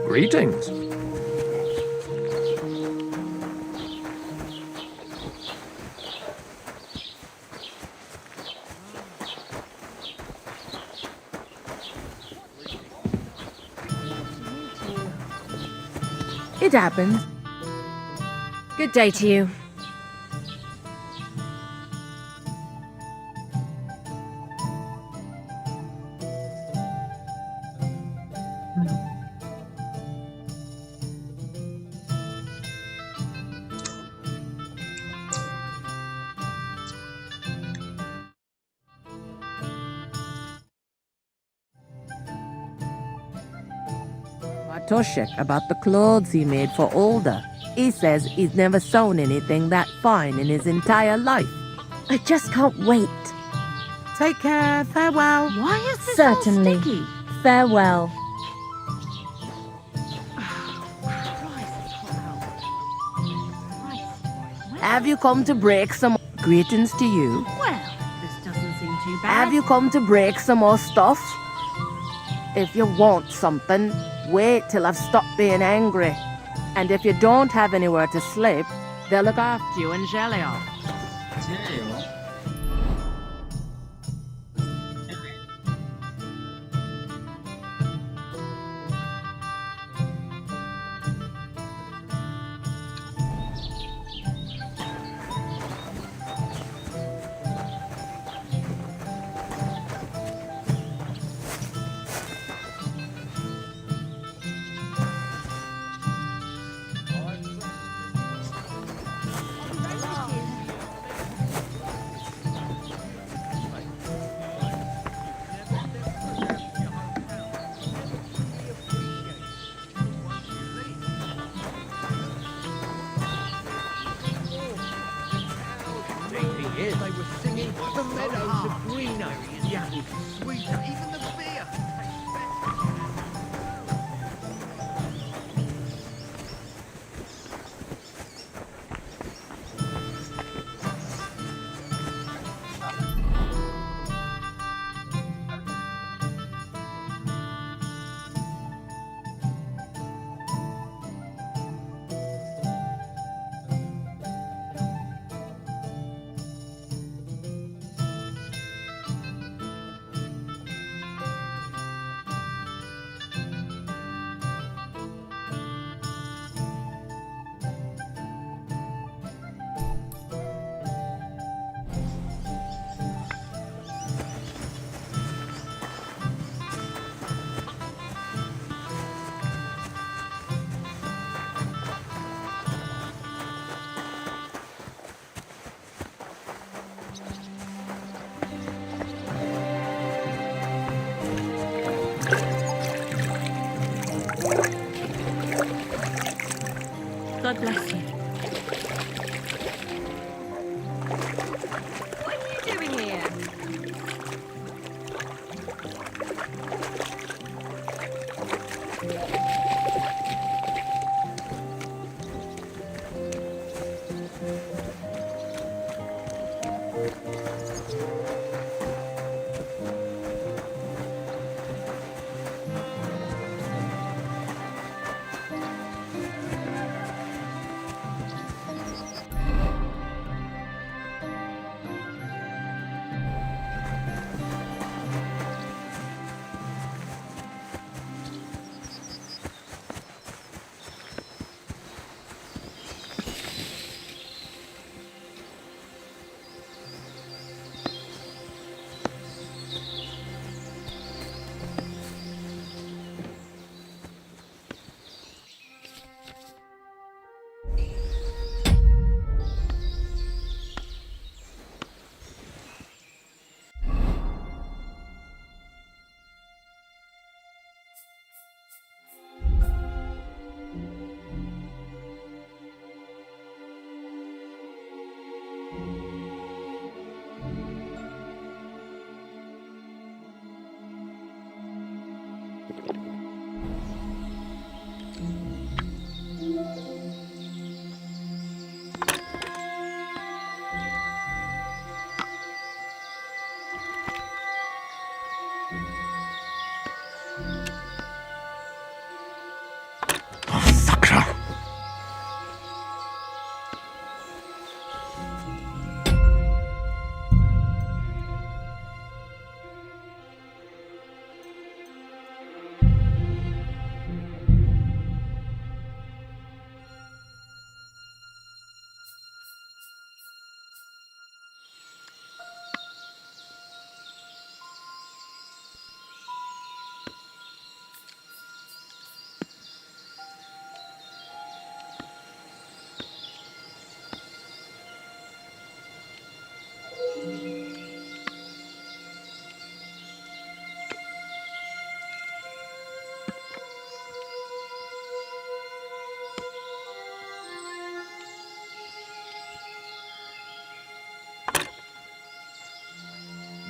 Greetings. It happens. Good day to you. Toshek about the clothes he made for Older. He says he's never sewn anything that fine in his entire life. I just can't wait. Take care. Farewell. Why is this Certainly. all sticky? Farewell. Have you come to break some... Greetings to you. Well, this doesn't seem too bad. Have you come to break some more stuff? If you want something, wait till I've stopped being angry. And if you don't have anywhere to sleep, they'll look after you in Jaleo. They were singing the meadows of greener, the apples sweeter, even the beer. God bless you. What are you doing here?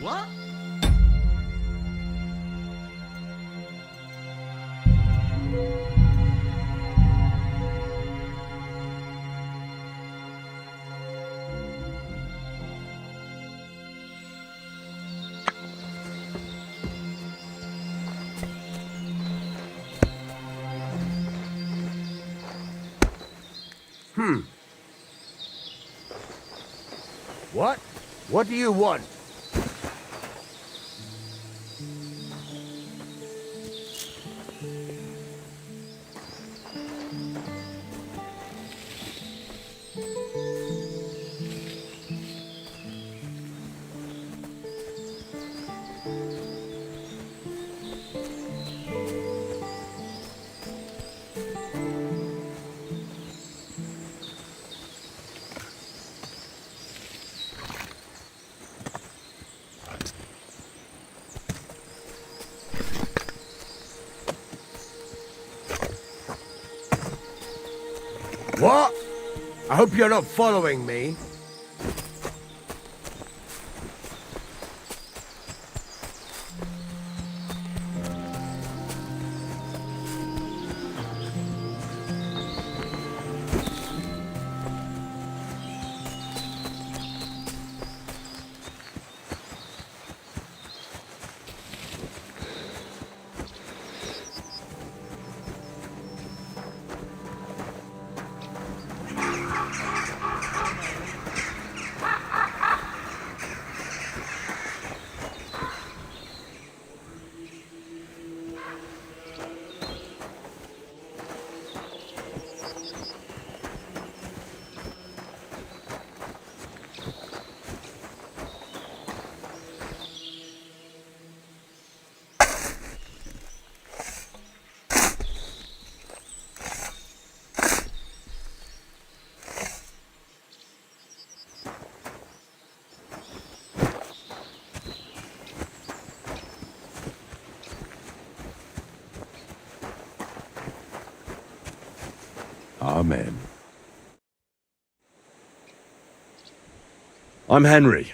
What? What? What do you want? What? I hope you're not following me. Amen. I'm Henry.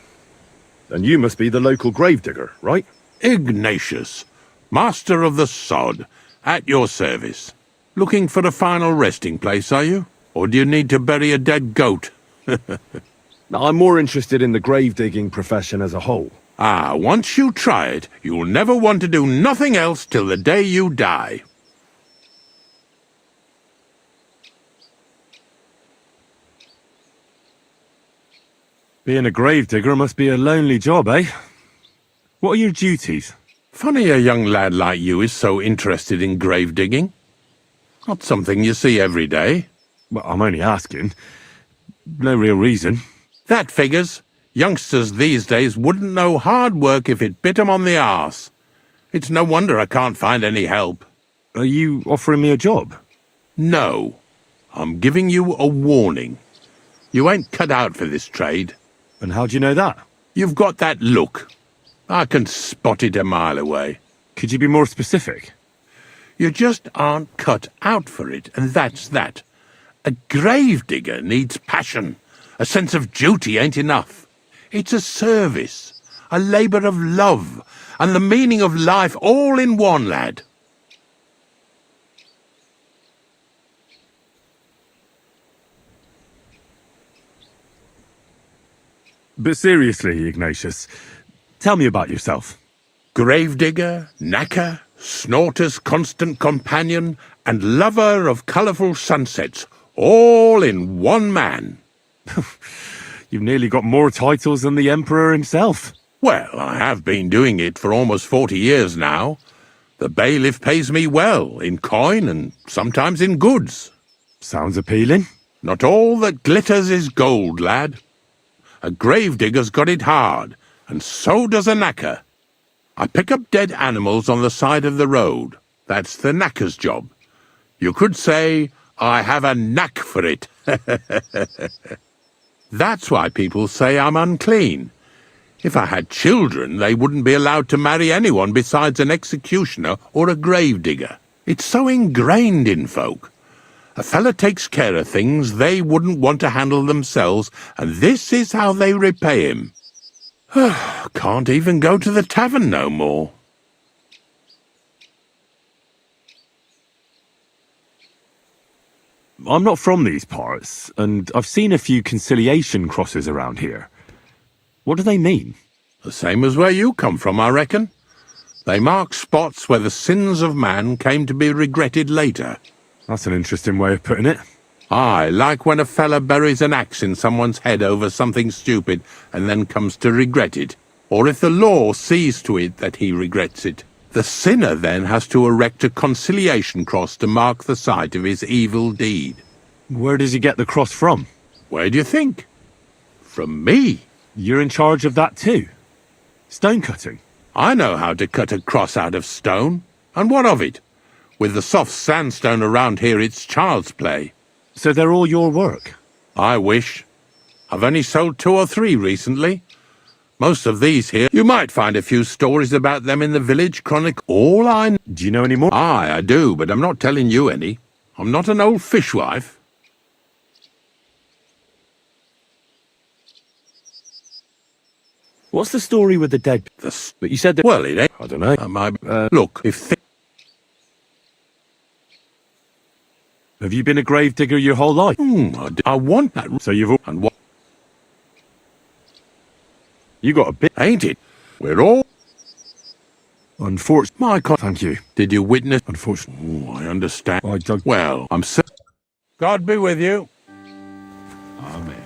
And you must be the local gravedigger, right? Ignatius, master of the sod, at your service. Looking for a final resting place, are you? Or do you need to bury a dead goat? I'm more interested in the grave-digging profession as a whole. Once you try it, you'll never want to do nothing else till the day you die. Being a gravedigger must be a lonely job, eh? What are your duties? Funny a young lad like you is so interested in grave digging. Not something you see every day. Well, I'm only asking. No real reason. That figures. Youngsters these days wouldn't know hard work if it bit 'em on the arse. It's no wonder I can't find any help. Are you offering me a job? No. I'm giving you a warning. You ain't cut out for this trade. And how do you know that? You've got that look. I can spot it a mile away. Could you be more specific? You just aren't cut out for it, and that's that. A gravedigger needs passion. A sense of duty ain't enough. It's a service, a labour of love, and the meaning of life all in one, lad. But seriously, Ignatius, tell me about yourself. Gravedigger, knacker, snorter's constant companion, and lover of colourful sunsets, all in one man. You've nearly got more titles than the Emperor himself. Well, I have been doing it for almost 40 years now. The bailiff pays me well, in coin and sometimes in goods. Sounds appealing. Not all that glitters is gold, lad. A gravedigger's got it hard, and so does a knacker. I pick up dead animals on the side of the road. That's the knacker's job. You could say I have a knack for it. That's why people say I'm unclean. If I had children, they wouldn't be allowed to marry anyone besides an executioner or a gravedigger. It's so ingrained in folk. A fella takes care of things they wouldn't want to handle themselves, and this is how they repay him. Can't even go to the tavern no more. I'm not from these parts, and I've seen a few conciliation crosses around here. What do they mean? The same as where you come from, I reckon. They mark spots where the sins of man came to be regretted later. That's an interesting way of putting it. Aye, like when a fella buries an axe in someone's head over something stupid and then comes to regret it. Or if the law sees to it that he regrets it. The sinner then has to erect a conciliation cross to mark the site of his evil deed. Where does he get the cross from? Where do you think? From me. You're in charge of that too? Stone cutting? I know how to cut a cross out of stone. And what of it? With the soft sandstone around here, it's child's play. So they're all your work? I wish. I've only sold 2 or 3 recently. Most of these here, you might find a few stories about them in the village chronicle. All I know. Do you know any more? Aye, I do, but I'm not telling you any. I'm not an old fishwife. What's the story with the dead? But you said that... Well, it ain't. I don't know. Look, if... Have you been a gravedigger your whole life? I want that. So you've... And what? You got a bit... Ain't it? We're all... Unfortunately... My God. Thank you. Did you witness? Unfortunately... I understand. I don't... Well, I'm so... God be with you. Amen.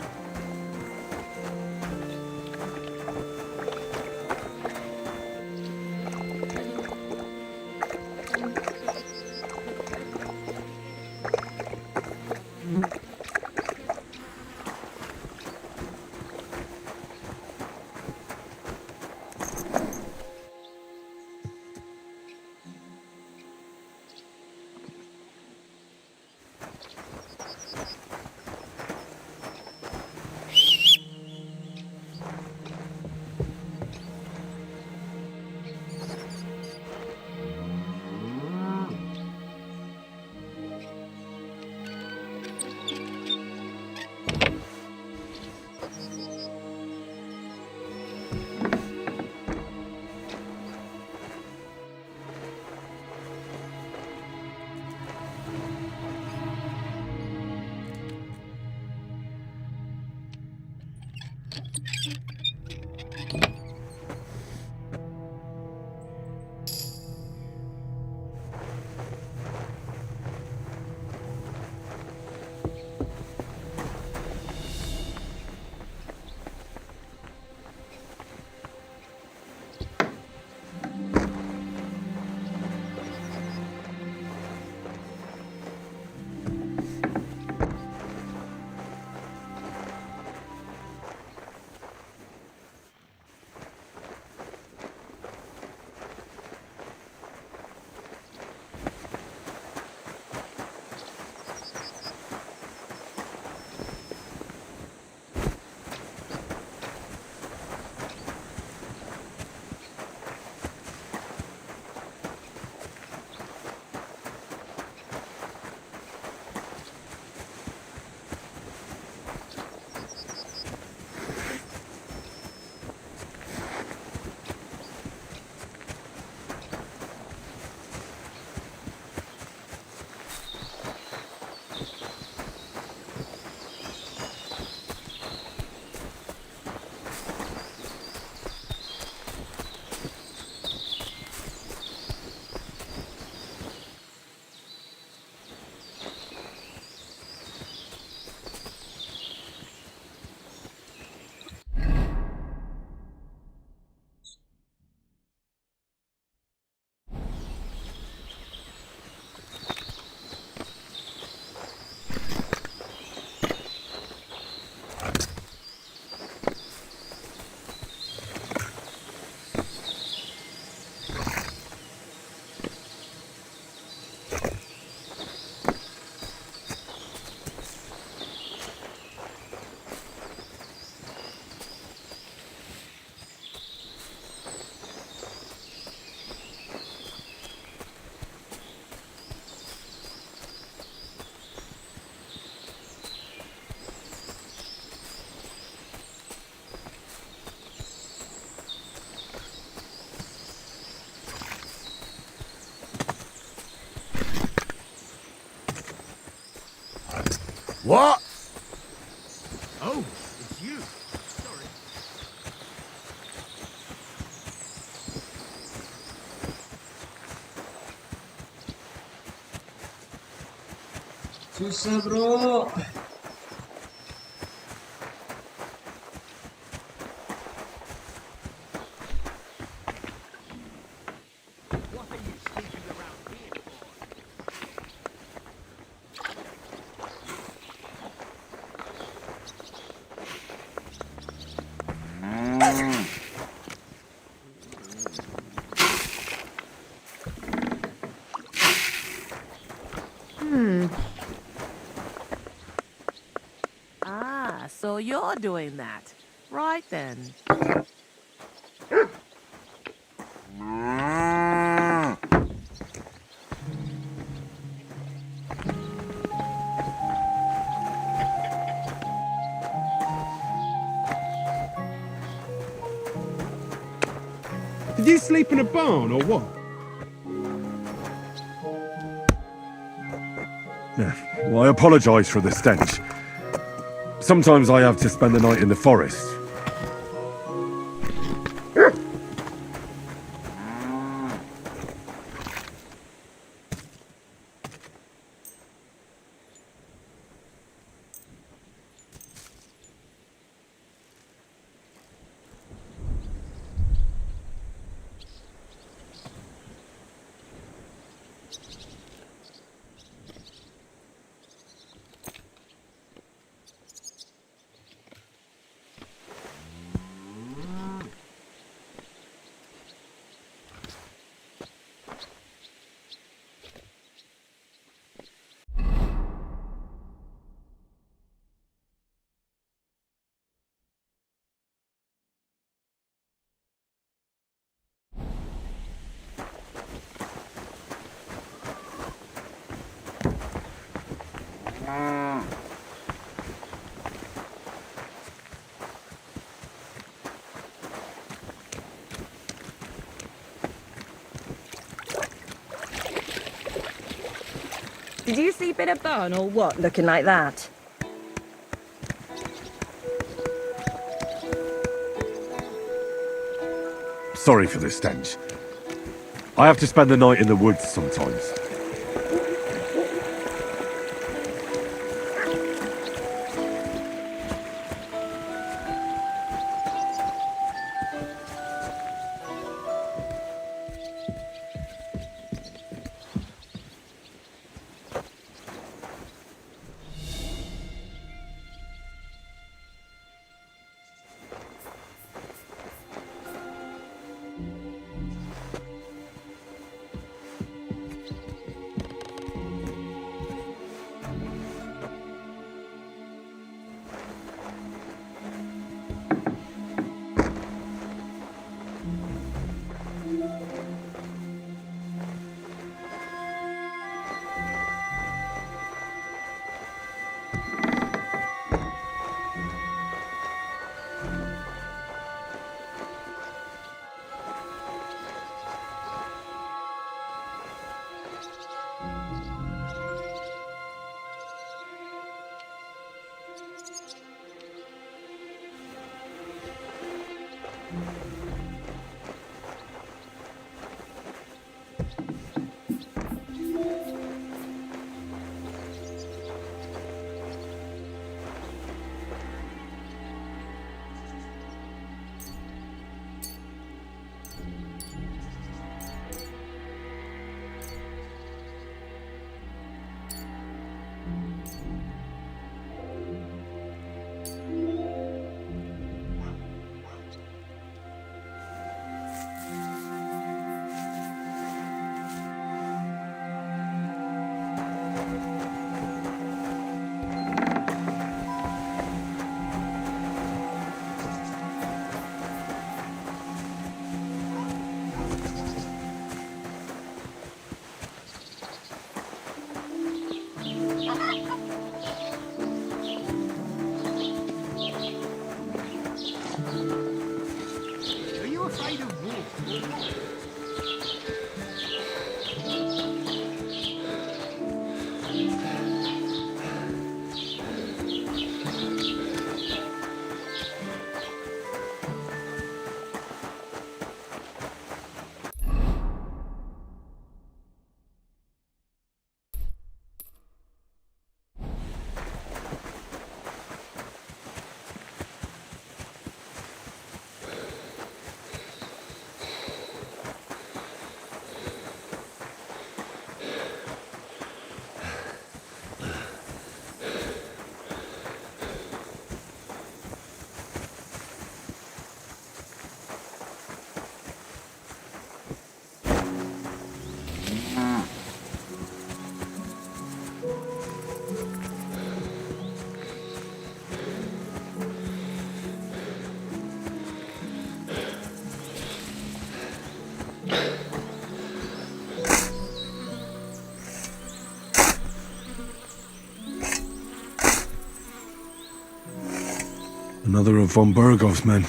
What? Oh, it's you. Sorry. Susah bro. What are you sleeping around here for? Ah, so you're doing that. Right then. Did you sleep in a barn or what? Well, I apologise for the stench. Sometimes I have to spend the night in the forest. Did you sleep in a barn or what, looking like that? Sorry for the stench. I have to spend the night in the woods sometimes. Are you afraid of water? Another of von Bergov's men.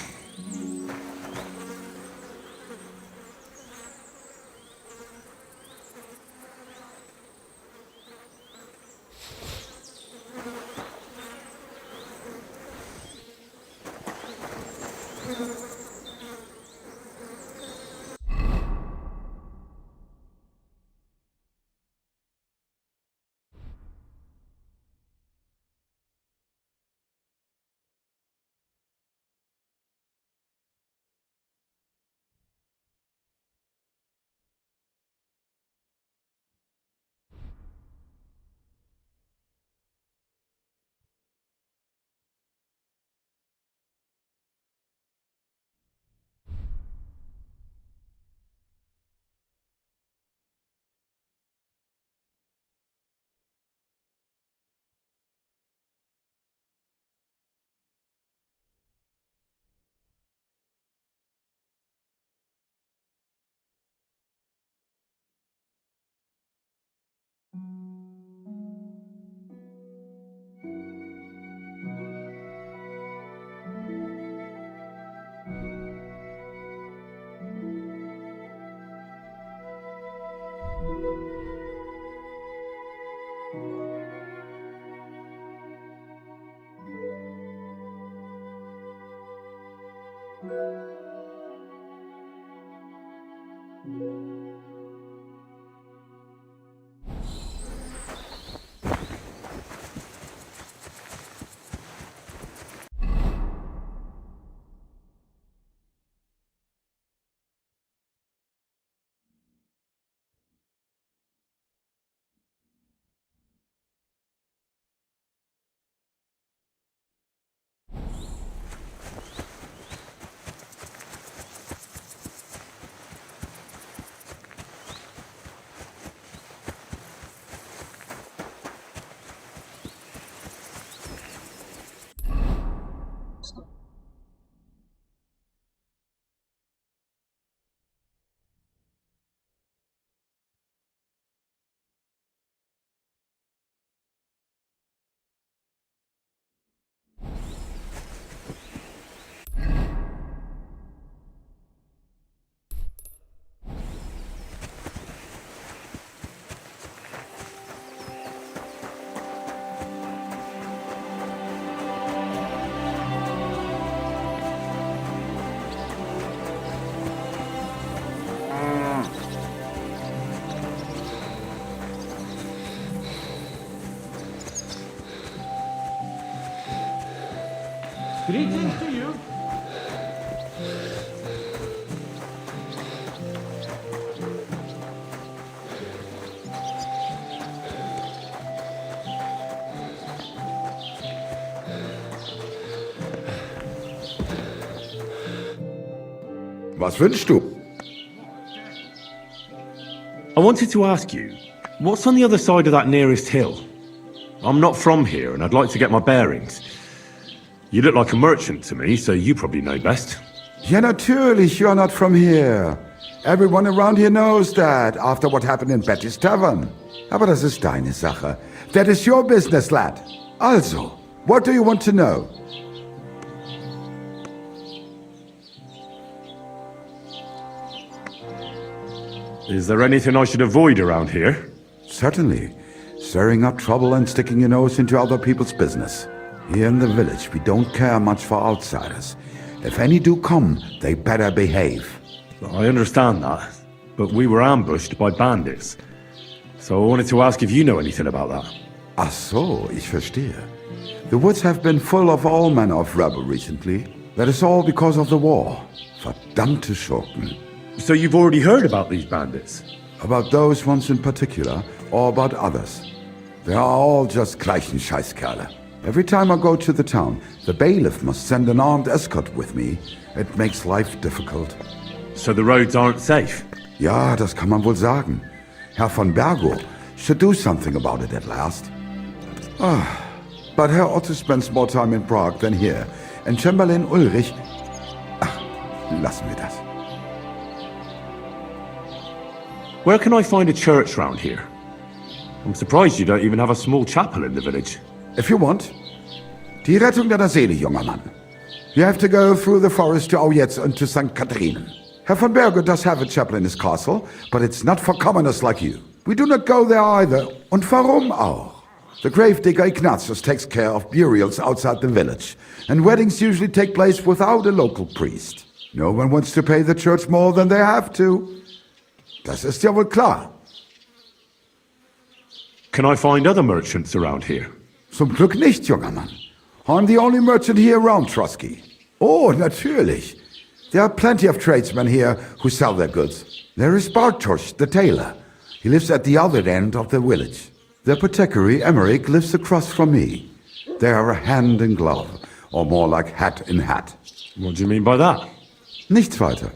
Greetings to you. Was wünschst du? I wanted to ask you, what's on the other side of that nearest hill? I'm not from here, and I'd like to get my bearings. You look like a merchant to me, so you probably know best. Ja, natürlich, you're not from here. Everyone around here knows that, after what happened in Betty's Tavern. Aber das ist deine Sache. That is your business, lad. Also, what do you want to know? Is there anything I should avoid around here? Certainly. Stirring up trouble and sticking your nose into other people's business. Here in the village, we don't care much for outsiders. If any do come, they better behave. I understand that, but we were ambushed by bandits. So I wanted to ask if you know anything about that. Ach so, ich verstehe. The woods have been full of all manner of rebel recently. That is all because of the war. Verdammte Schurken. So you've already heard about these bandits? About those ones in particular, or about others? They are all just gleichen Scheißkerle. Every time I go to the town, the bailiff must send an armed escort with me. It makes life difficult. So the roads aren't safe? Ja, das kann man wohl sagen. Herr von Bergo should do something about it at last. But Herr Otto spends more time in Prague than here. And Chamberlain Ulrich... Ach, lassen wir das. Where can I find a church round here? I'm surprised you don't even have a small chapel in the village. If you want. Die Rettung deiner Seele, junger Mann. You have to go through the forest to Aujetz and to St. Catharinen. Herr von Berger does have a chapel in his castle, but it's not for commoners like you. We do not go there either. Und warum auch? The gravedigger Ignatius takes care of burials outside the village, and weddings usually take place without a local priest. No one wants to pay the church more than they have to. Das ist ja wohl klar. Can I find other merchants around here? Zum Glück nicht, junger Mann. I'm the only merchant here around Trusky. Oh, natürlich. There are plenty of tradesmen here who sell their goods. There is Bartosz, the tailor. He lives at the other end of the village. The apothecary, Emmerich, lives across from me. They are hand in glove, or more like hat in hat. What do you mean by that? Nichts weiter.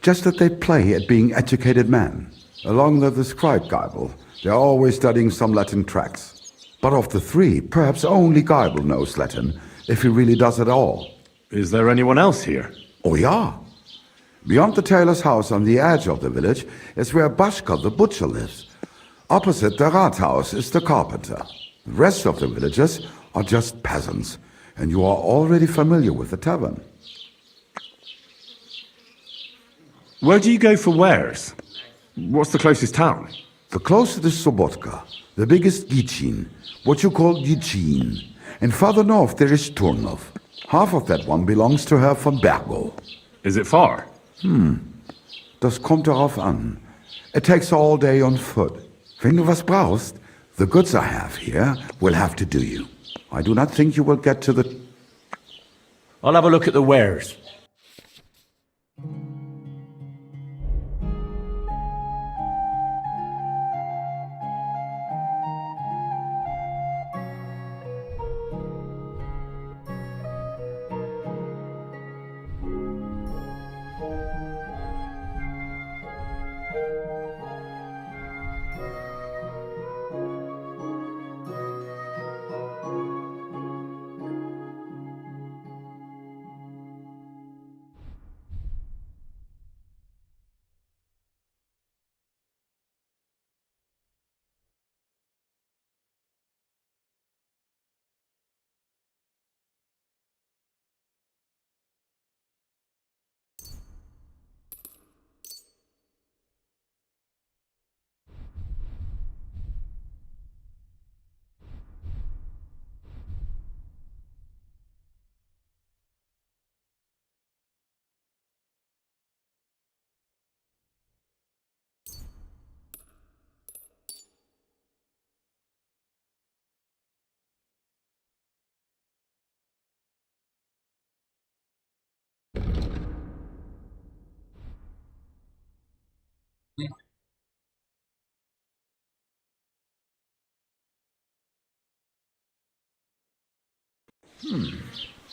Just that they play at being educated men. Along the scribe Geibel, they are always studying some Latin tracts. But of the three, perhaps only Geibel knows Latin, if he really does at all. Is there anyone else here? Oh yeah. Beyond the tailor's house on the edge of the village is where Bashka the butcher lives. Opposite the Rathaus is the carpenter. The rest of the villagers are just peasants, and you are already familiar with the tavern. Where do you go for wares? What's the closest town? The closest is Sobotka, the biggest Gichin, what you call Gichin. And farther north there is Turnov. Half of that one belongs to Herr von Bergo. Is it far? Das kommt darauf an. It takes all day on foot. Wenn du was brauchst, the goods I have here will have to do you. I do not think you will get to the... I'll have a look at the wares.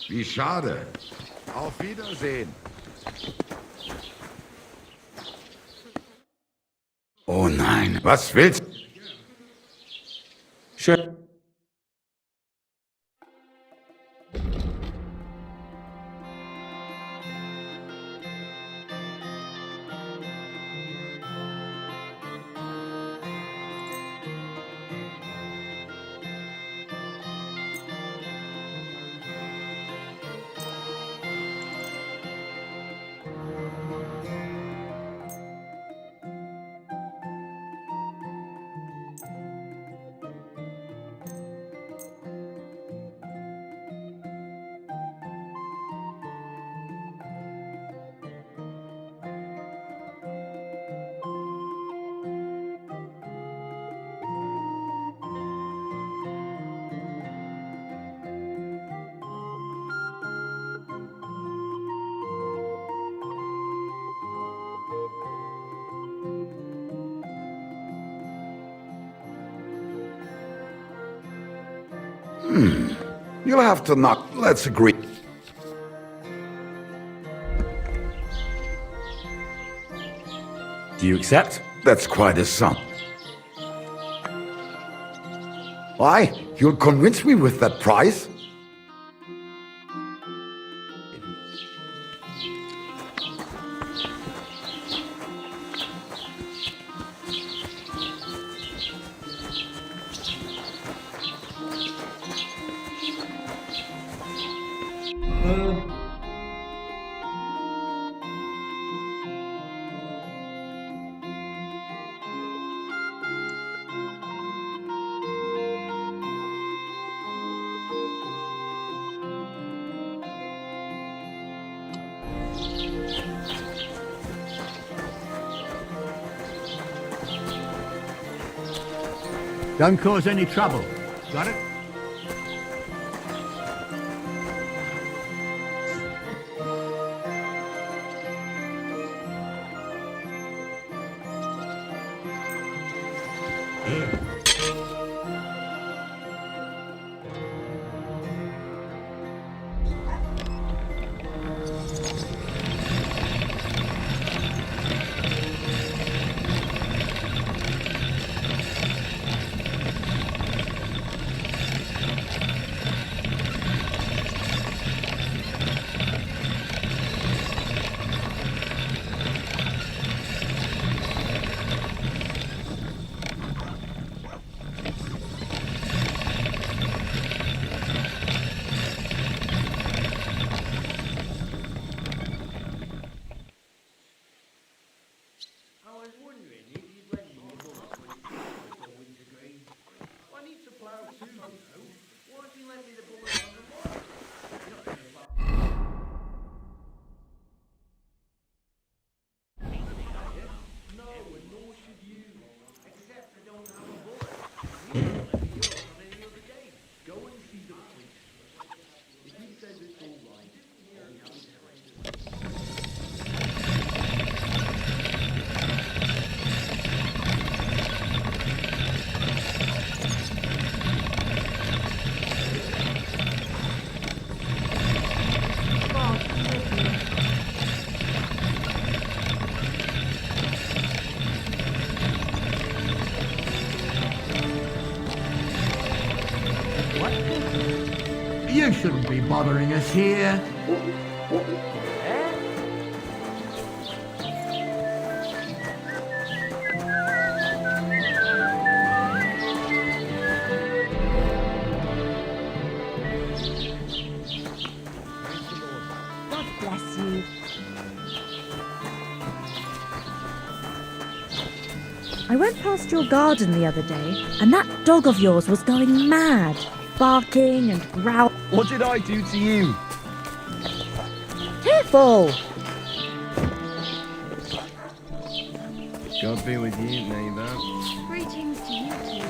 Wie schade. Auf Wiedersehen. Oh nein, was willst du? Sure. You'll have to knock. Let's agree. Do you accept? That's quite a sum. Why? You'll convince me with that price? Don't cause any trouble. Got it? You shouldn't be bothering us here. God bless you. I went past your garden the other day, and that dog of yours was going mad, barking and growling. What did I do to you? Careful! God be with you, neighbour. Greetings to you too.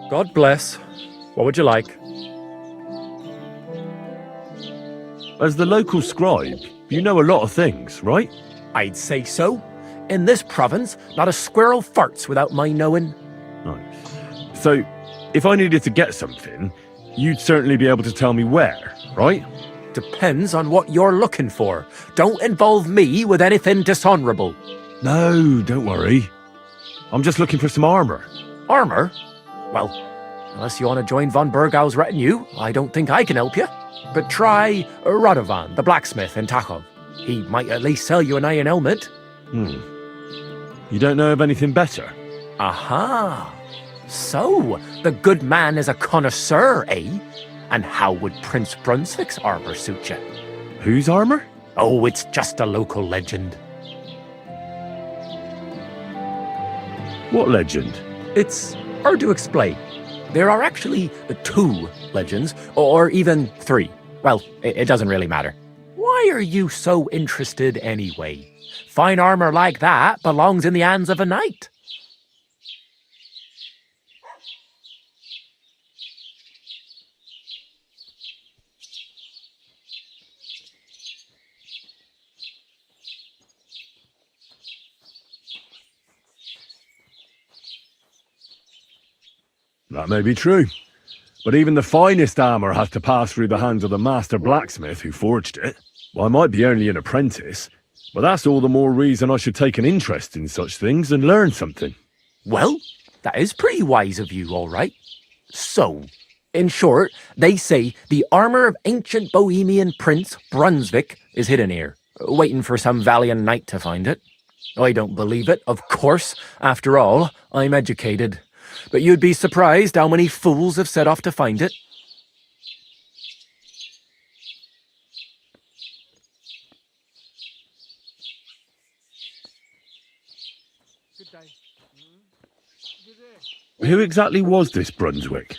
God bless. What would you like? As the local scribe, you know a lot of things, right? I'd say so. In this province, not a squirrel farts without my knowing. Nice. So, if I needed to get something, you'd certainly be able to tell me where, right? Depends on what you're looking for. Don't involve me with anything dishonorable. No, don't worry. I'm just looking for some armor. Armor? Well, unless you want to join von Burgau's retinue, I don't think I can help you. But try Radovan, the blacksmith in Tachov. He might at least sell you an iron helmet. You don't know of anything better? Aha! So, the good man is a connoisseur, eh? And how would Prince Brunswick's armor suit you? Whose armor? Oh, it's just a local legend. What legend? It's hard to explain. There are actually 2 legends, or even 3. Well, it doesn't really matter. Why are you so interested anyway? Fine armor like that belongs in the hands of a knight. That may be true. But even the finest armor has to pass through the hands of the master blacksmith who forged it. Well, I might be only an apprentice, but that's all the more reason I should take an interest in such things and learn something. Well, that is pretty wise of you, all right. So, in short, they say the armor of ancient Bohemian Prince Brunswick is hidden here, waiting for some valiant knight to find it. I don't believe it, of course. After all, I'm educated. But you'd be surprised how many fools have set off to find it. Who exactly was this Brunswick?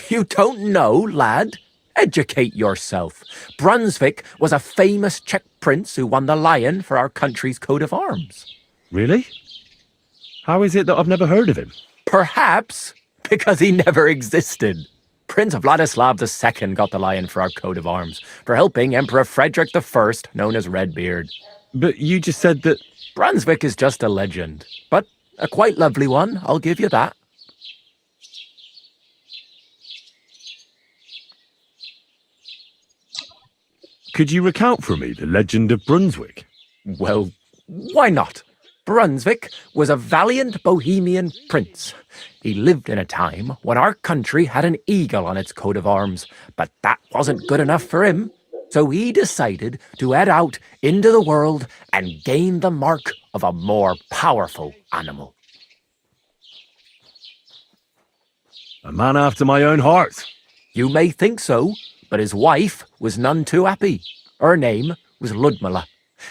You don't know, lad? Educate yourself. Brunswick was a famous Czech prince who won the lion for our country's coat of arms. Really? How is it that I've never heard of him? Perhaps because he never existed. Prince Vladislav II got the lion for our coat of arms for helping Emperor Frederick I, known as Redbeard. But you just said that... Brunswick is just a legend, but a quite lovely one, I'll give you that. Could you recount for me the legend of Brunswick? Well, why not? Brunswick was a valiant Bohemian prince. He lived in a time when our country had an eagle on its coat of arms, but that wasn't good enough for him. So he decided to head out into the world and gain the mark of a more powerful animal. A man after my own heart. You may think so, but his wife was none too happy. Her name was Ludmilla,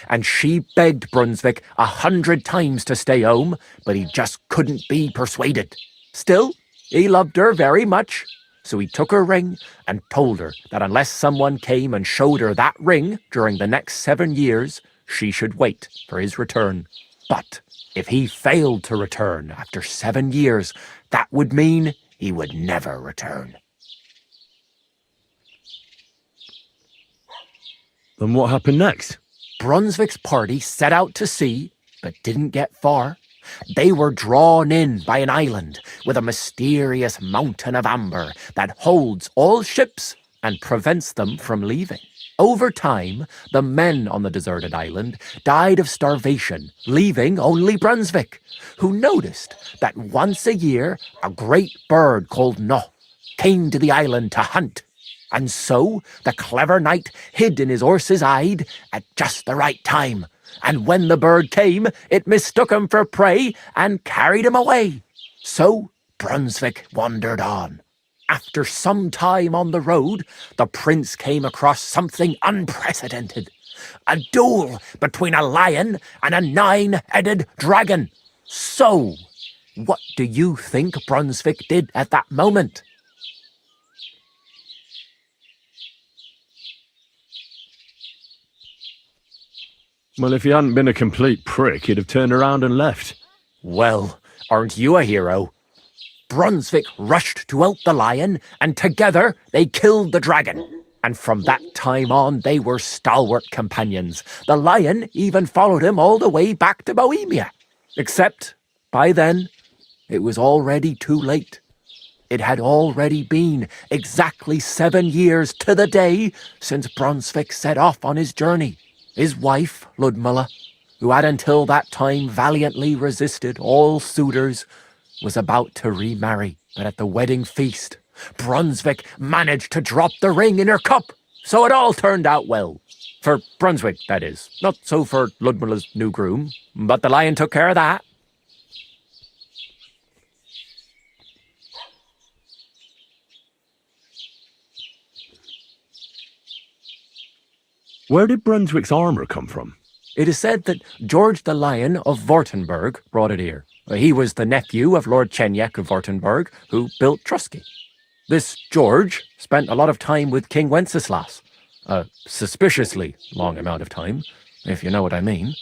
and she begged Brunswick 100 times to stay home, but he just couldn't be persuaded. Still, he loved her very much, so he took her ring and told her that unless someone came and showed her that ring during the next 7 years, she should wait for his return. But if he failed to return after 7 years, that would mean he would never return. Then what happened next? Brunswick's party set out to sea, but didn't get far. They were drawn in by an island with a mysterious mountain of amber that holds all ships and prevents them from leaving. Over time, the men on the deserted island died of starvation, leaving only Brunswick, who noticed that once a year a great bird called nggak came to the island to hunt. And so the clever knight hid in his horse's hide at just the right time. And when the bird came, it mistook him for prey and carried him away. So Brunswick wandered on. After some time on the road, the prince came across something unprecedented. A duel between a lion and a 9-headed dragon. So, what do you think Brunswick did at that moment? Well, if he hadn't been a complete prick, he'd have turned around and left. Well, aren't you a hero? Brunswick rushed to help the lion, and together they killed the dragon. And from that time on, they were stalwart companions. The lion even followed him all the way back to Bohemia. Except, by then, it was already too late. It had already been exactly 7 years to the day since Brunswick set off on his journey. His wife, Ludmilla, who had until that time valiantly resisted all suitors, was about to remarry. But at the wedding feast, Brunswick managed to drop the ring in her cup, so it all turned out well. For Brunswick, that is. Not so for Ludmilla's new groom, but the lion took care of that. Where did Brunswick's armour come from? It is said that George the Lion of Württemberg brought it here. He was the nephew of Lord Chenjek of Württemberg, who built Trusky. This George spent a lot of time with King Wenceslas. A suspiciously long amount of time, if you know what I mean.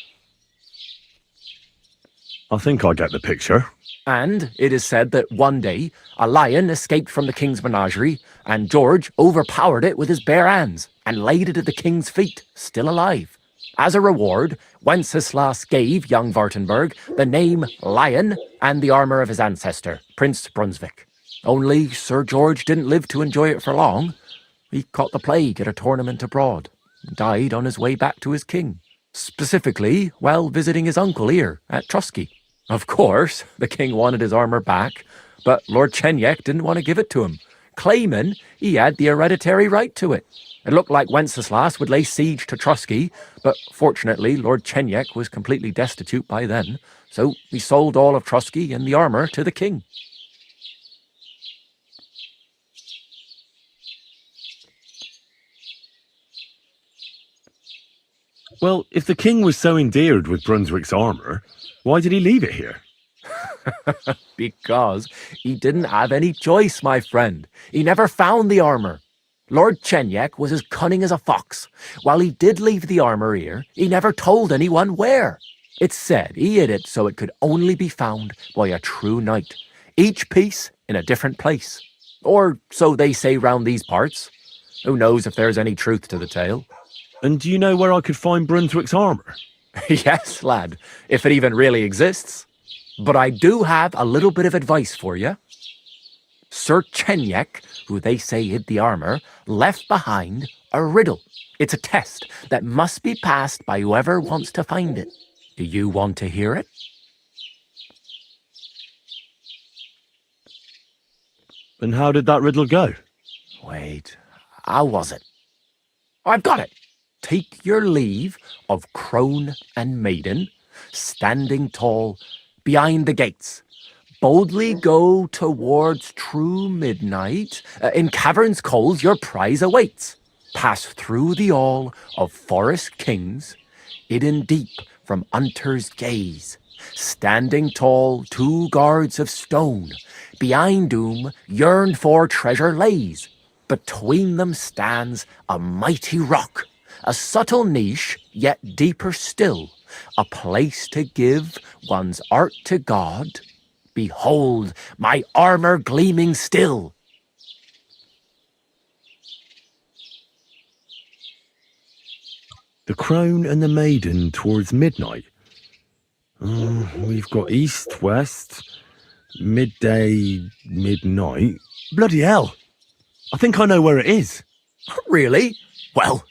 I think I get the picture. And it is said that one day, a lion escaped from the king's menagerie, and George overpowered it with his bare hands and laid it at the king's feet, still alive. As a reward, Wenceslas gave young Württemberg the name Lion and the armour of his ancestor, Prince Brunswick. Only Sir George didn't live to enjoy it for long. He caught the plague at a tournament abroad, and died on his way back to his king, specifically while visiting his uncle here at Trusky. Of course, the king wanted his armour back, but Lord Chenjek didn't want to give it to him, claiming he had the hereditary right to it. It looked like Wenceslas would lay siege to Trusky, but fortunately Lord Chenjek was completely destitute by then, so he sold all of Trusky and the armour to the king. Well, if the king was so endeared with Brunswick's armour, why did he leave it here? Because he didn't have any choice, my friend. He never found the armour. Lord Chenyek was as cunning as a fox. While he did leave the armour here, he never told anyone where. It's said he hid it so it could only be found by a true knight, each piece in a different place. Or so they say round these parts. Who knows if there's any truth to the tale? And do you know where I could find Brunswick's armour? Yes, lad, if it even really exists. But I do have a little bit of advice for you. Sir Chenyek, who they say hid the armour, left behind a riddle. It's a test that must be passed by whoever wants to find it. Do you want to hear it? And how did that riddle go? Wait, how was it? I've got it. Take your leave of crone and maiden, standing tall behind the gates. Boldly go towards true midnight. In caverns cold your prize awaits. Pass through the all of forest kings, hidden deep from hunter's gaze. Standing tall, 2 guards of stone, behind whom yearned for treasure lays. Between them stands a mighty rock, a subtle niche, yet deeper still, a place to give one's art to God. Behold, my armour gleaming still. The crone and the maiden towards midnight. We've got east, west, midday, midnight. Bloody hell! I think I know where it is. Really? Well,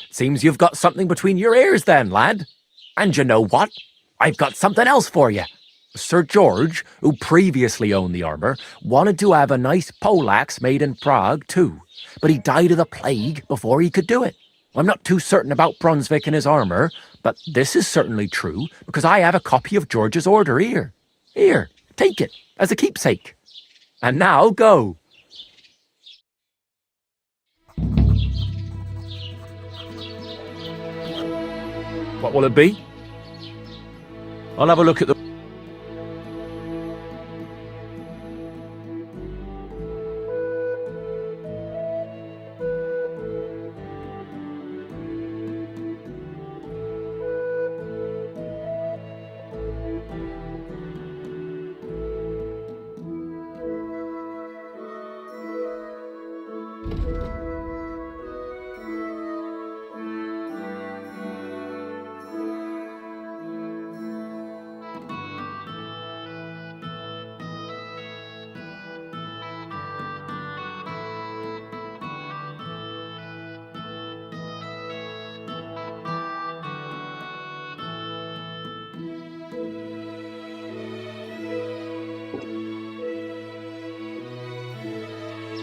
seems you've got something between your ears then, lad. And you know what? I've got something else for you. Sir George, who previously owned the armour, wanted to have a nice poleaxe made in Prague too, but he died of the plague before he could do it. I'm not too certain about Brunswick and his armour, but this is certainly true because I have a copy of George's order here. Here, take it as a keepsake. And now go. What will it be? I'll have a look at the...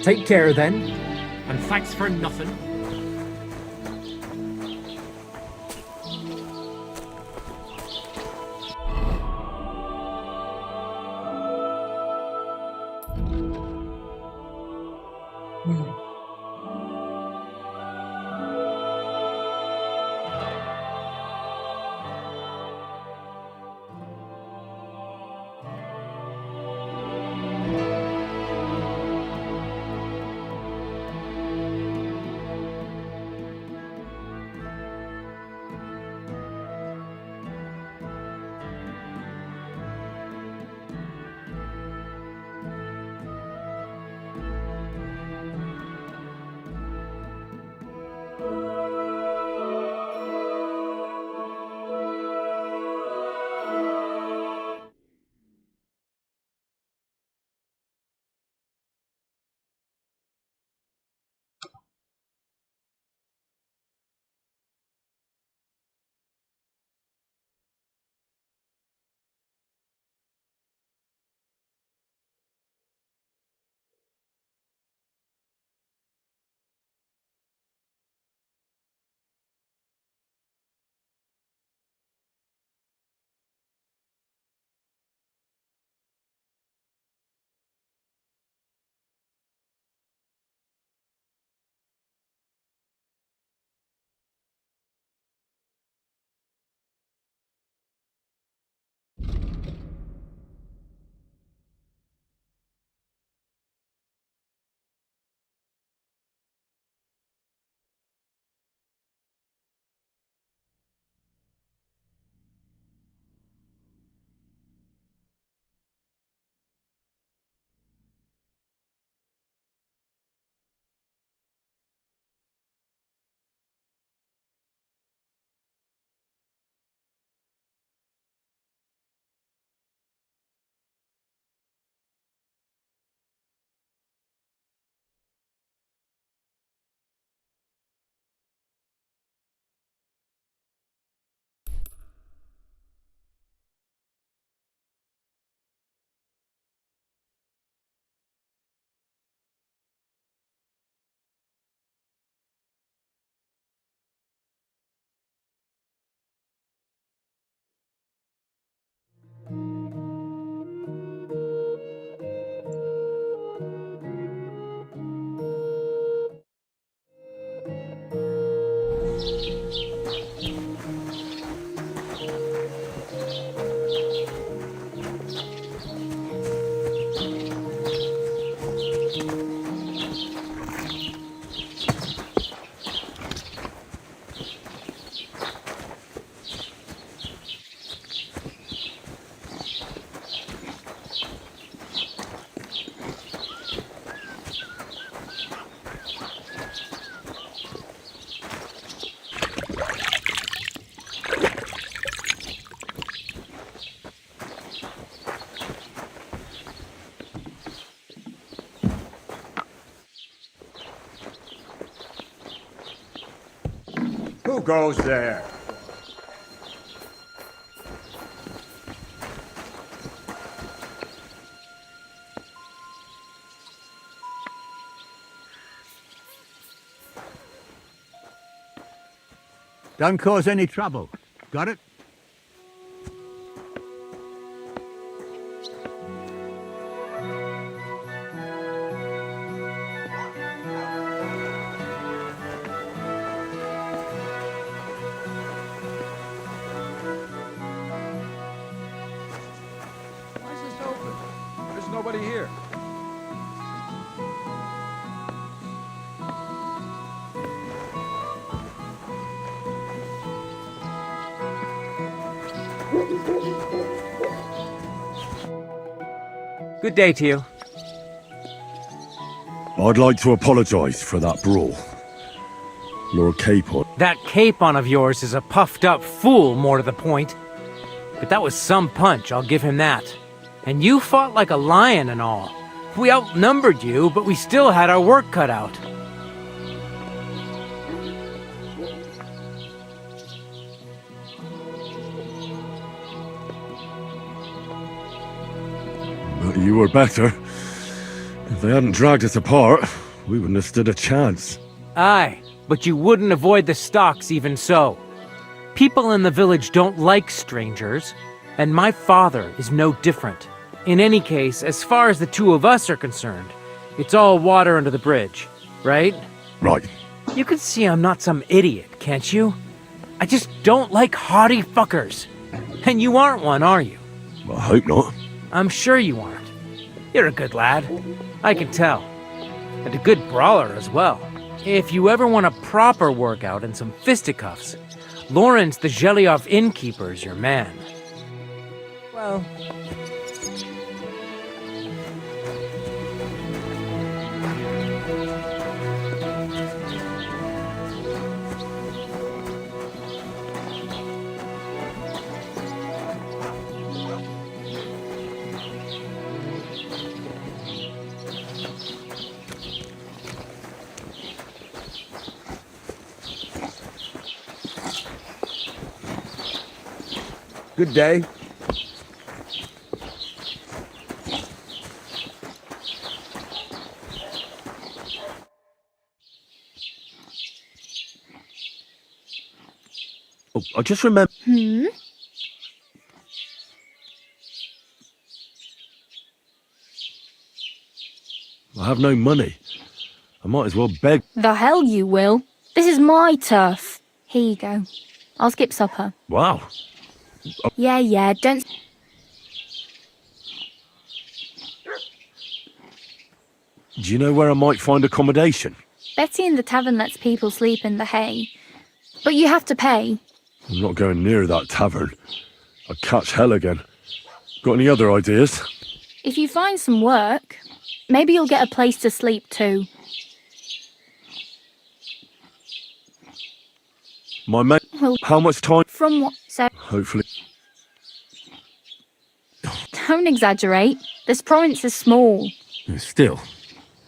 Take care then, and thanks for nothing. Who goes there? Don't cause any trouble. Got it? Why is this open? There's nobody here. Good day to you. I'd like to apologise for that brawl. Lord Capon. That capon of yours is a puffed-up fool, more to the point. But that was some punch, I'll give him that. And you fought like a lion and all. We outnumbered you, but we still had our work cut out. But you were better. If they hadn't dragged us apart, we wouldn't have stood a chance. Aye, but you wouldn't avoid the stocks even so. People in the village don't like strangers, and my father is no different. In any case, as far as the two of us are concerned, it's all water under the bridge, right? Right. You can see I'm not some idiot, can't you? I just don't like haughty fuckers. And you aren't one, are you? I hope not. I'm sure you aren't. You're a good lad. I can tell. And a good brawler as well. If you ever want a proper workout and some fisticuffs, Lawrence the Zhelyov innkeeper is your man. Well... Good day. Oh, I just remember... I have no money. I might as well beg... The hell you will. This is my turf. Here you go. I'll skip supper. Wow. Yeah, don't... Do you know where I might find accommodation? Betty in the tavern lets people sleep in the hay. But you have to pay. I'm not going near that tavern. I'd catch hell again. Got any other ideas? If you find some work, maybe you'll get a place to sleep too. My mate... Well, How much time? from what... So, Hopefully... don't exaggerate. This province is small. Still,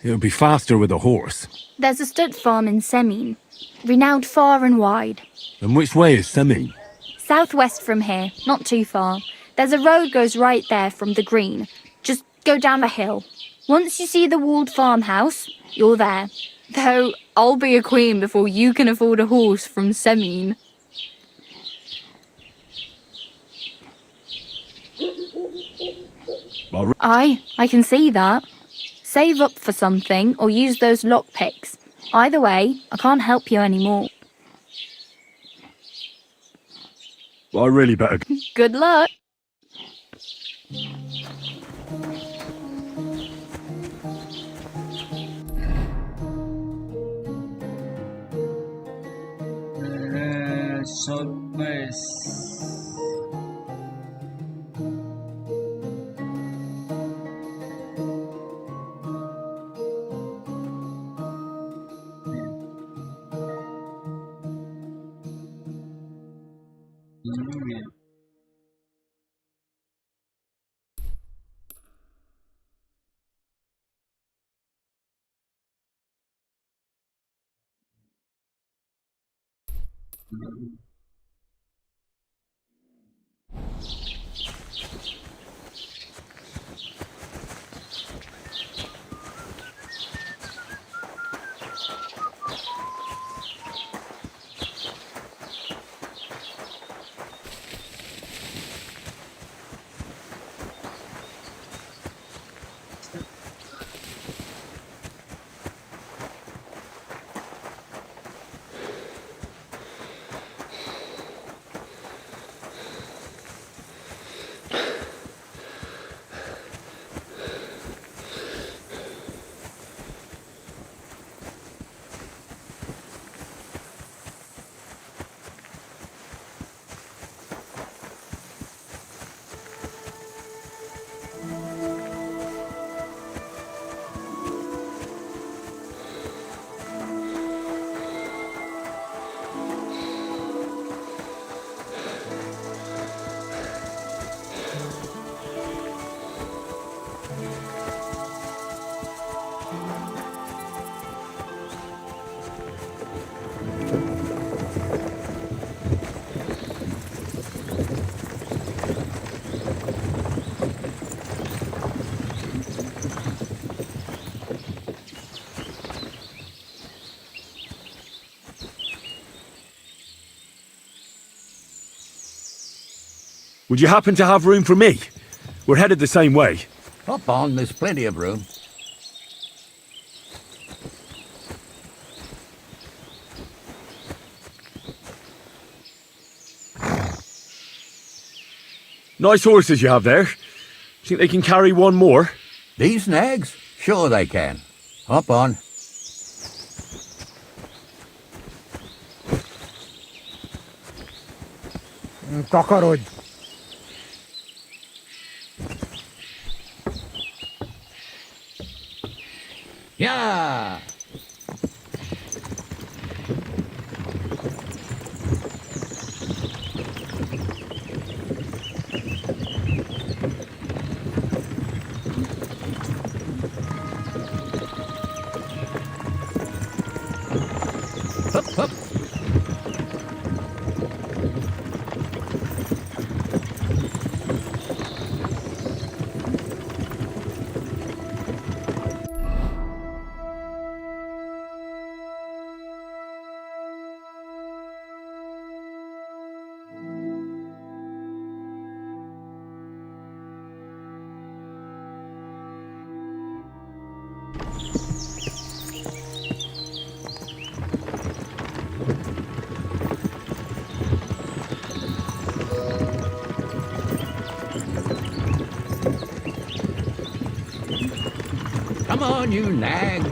it would be faster with a horse. There's a stud farm in Semien, renowned far and wide. And which way is Semien? Southwest from here, not too far. There's a road goes right there from the green. Just go down the hill. Once you see the walled farmhouse, you're there. Though, I'll be a queen before you can afford a horse from Semien. Aye, I can see that. Save up for something or use those lockpicks. Either way, I can't help you anymore. I really better... Good luck. Would you happen to have room for me? We're headed the same way. Hop on, there's plenty of room. Nice horses you have there. Think they can carry one more? These nags? Sure they can. Hop on. Cockroach. Yeah! Hup, hup. Come on, you nag.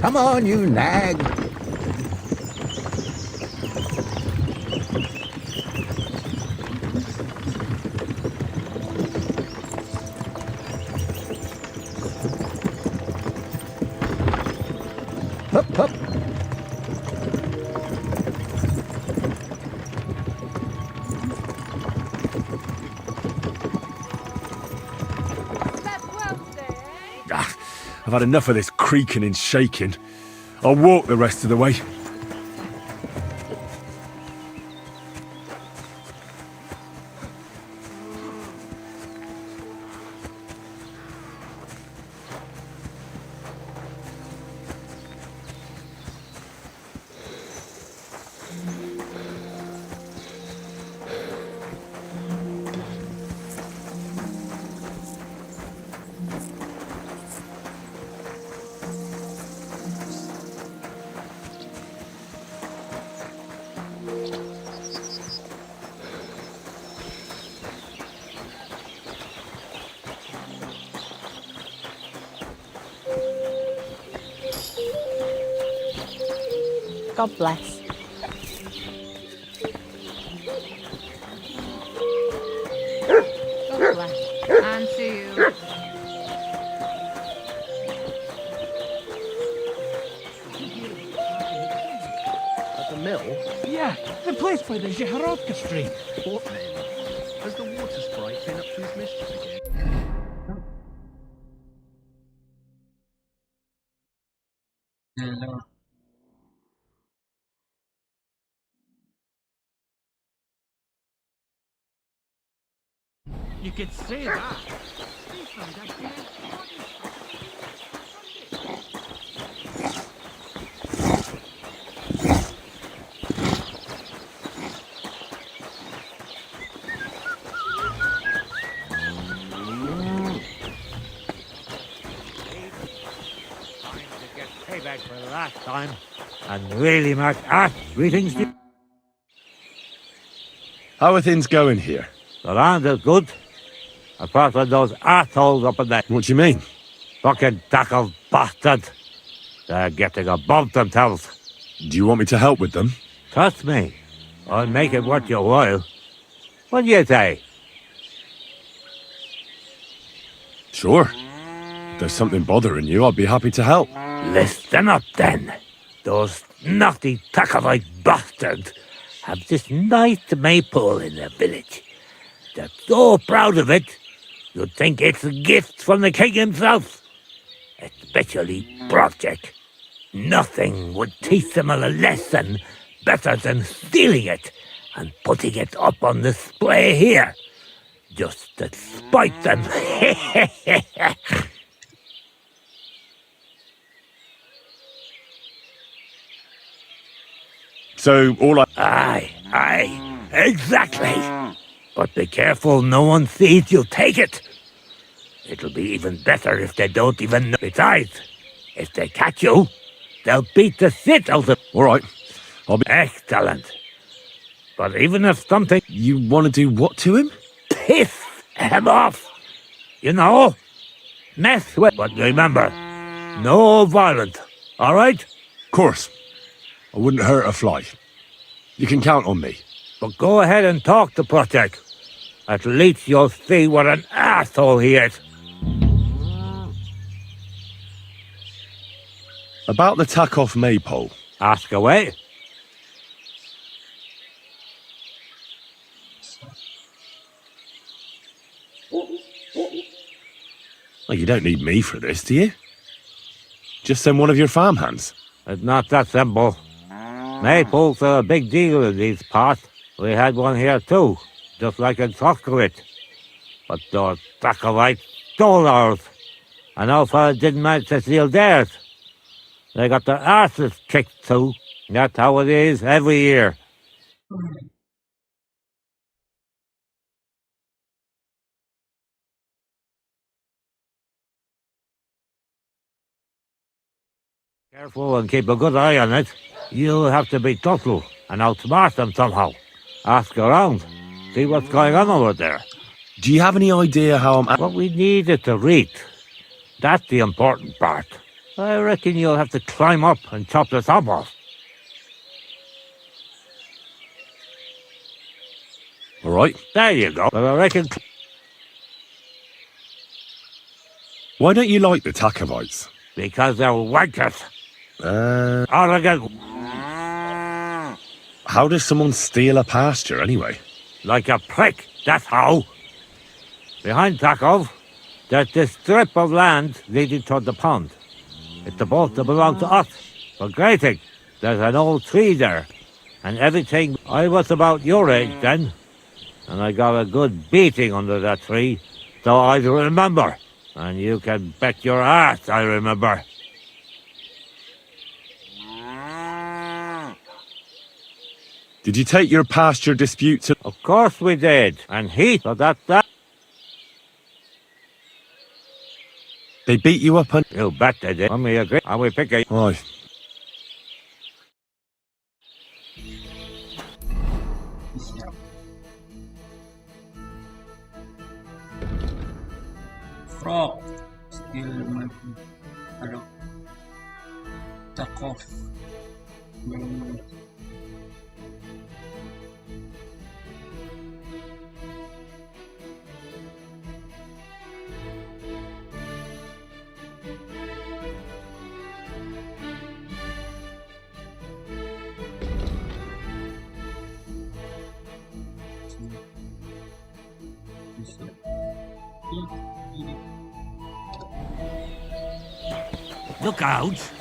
Come on, you nag. Hup, hup. I've had enough of this creaking and shaking. I'll walk the rest of the way. God bless. God bless. And to you. mill? Yeah, the place by the Zhehorovka Street. What then? Has the water sprite been up to his mischief again? You could say that. Payback for the last time. And really, Mark, greetings to you. How are things going here? The land is good. Apart from those assholes up in there. What do you mean? Fucking tackle bastards. They're getting above themselves. Do you want me to help with them? Trust me. I'll make it worth your while. What do you say? Sure. If there's something bothering you, I'd be happy to help. Listen up then. Those naughty Takavite bastards have this nice maypole in their village. They're so proud of it, you'd think it's a gift from the king himself. Especially Project. Nothing would teach them a lesson better than stealing it and putting it up on display here. Just to spite them. So, all Aye, exactly. But be careful no one sees you take it. It'll be even better if they don't even know. Besides, if they catch you, they'll beat the shit out of you. All right. I'll be... Excellent. But even if something... You want to do what to him? Piss him off. You know? Mess with... But remember, no violence. All right? Of course. I wouldn't hurt a fly. You can count on me. But go ahead and talk to Project. At least you'll see what an asshole he is. About the Takov maypole. Ask away. Well, you don't need me for this, do you? Just send one of your farmhands. It's not that simple. Maypoles are a big deal in these parts. We had one here too, just like in Soskowitz. But those Sakovites stole ours, and Alpha didn't manage to steal theirs. They got their asses kicked too. That's how it is every year. Careful and keep a good eye on it. You'll have to be subtle and outsmart them somehow. Ask around. See what's going on over there. Do you have any idea how I'm... What we need is to reach. That's the important part. I reckon you'll have to climb up and chop the top off. All right. There you go. But I reckon... Why don't you like the Takovites? Because they're wankers. Arrogant. How does someone steal a pasture, anyway? Like a prick, that's how. Behind Takov, there's this strip of land leading toward the pond. It's supposed to belong to us. For grazing, there's an old tree there. And everything... I was about your age then. And I got a good beating under that tree. So I remember. And you can bet your ass I remember. Did you take your pasture dispute to... Of course we did. And so that's that. They beat you up and... You bet they did. Let me agree. And we pick a... Aye. Frog. Still my... Hello. Takov. Look out!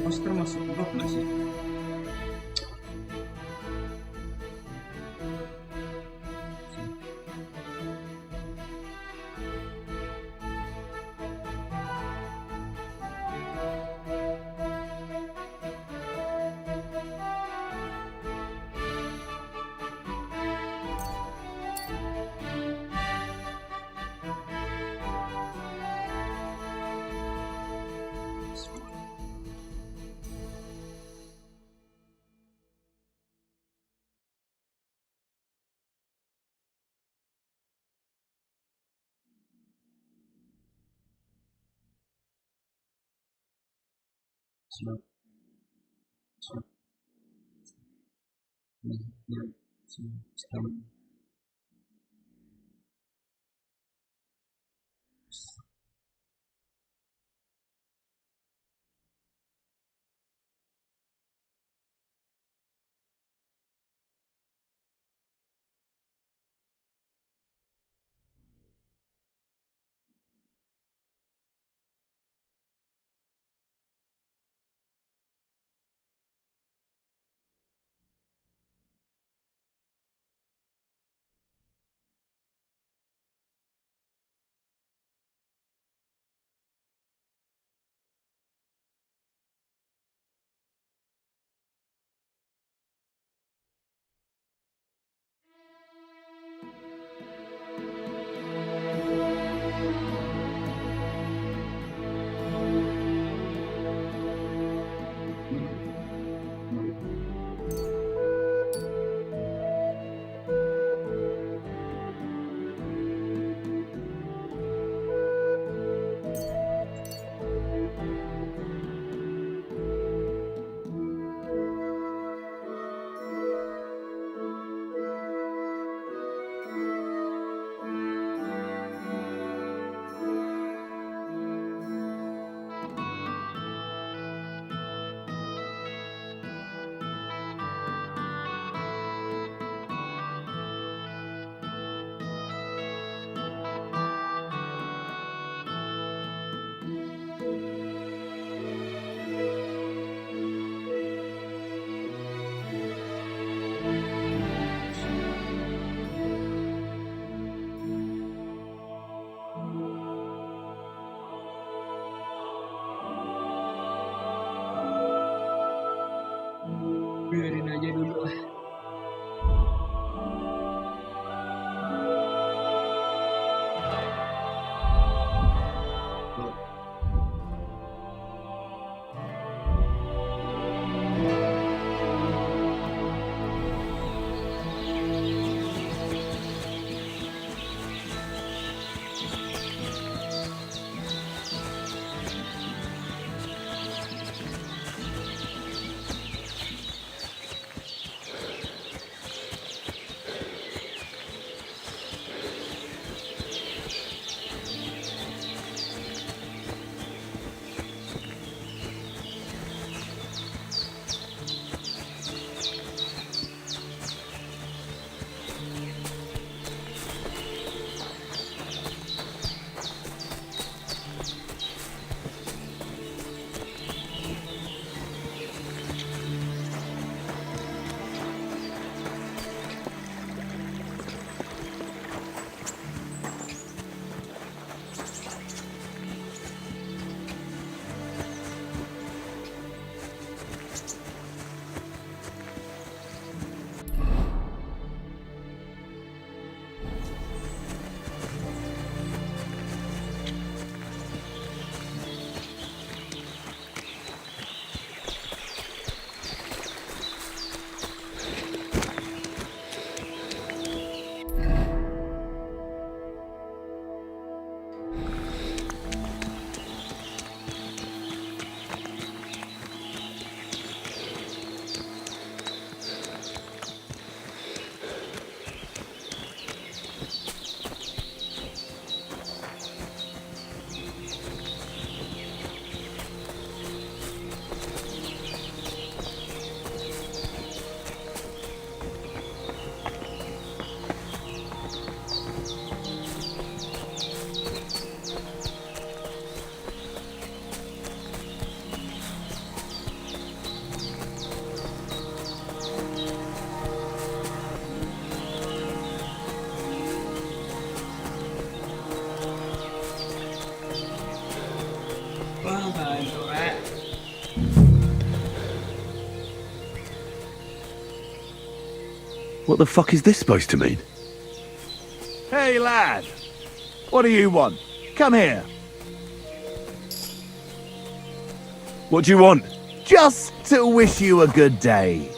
Monster masuk blok nggak sih? Biarin aja dulu lah. farmhouse, alright? What the fuck is this supposed to mean? Hey, lad. What do you want? Come here. What do you want? Just to wish you a good day.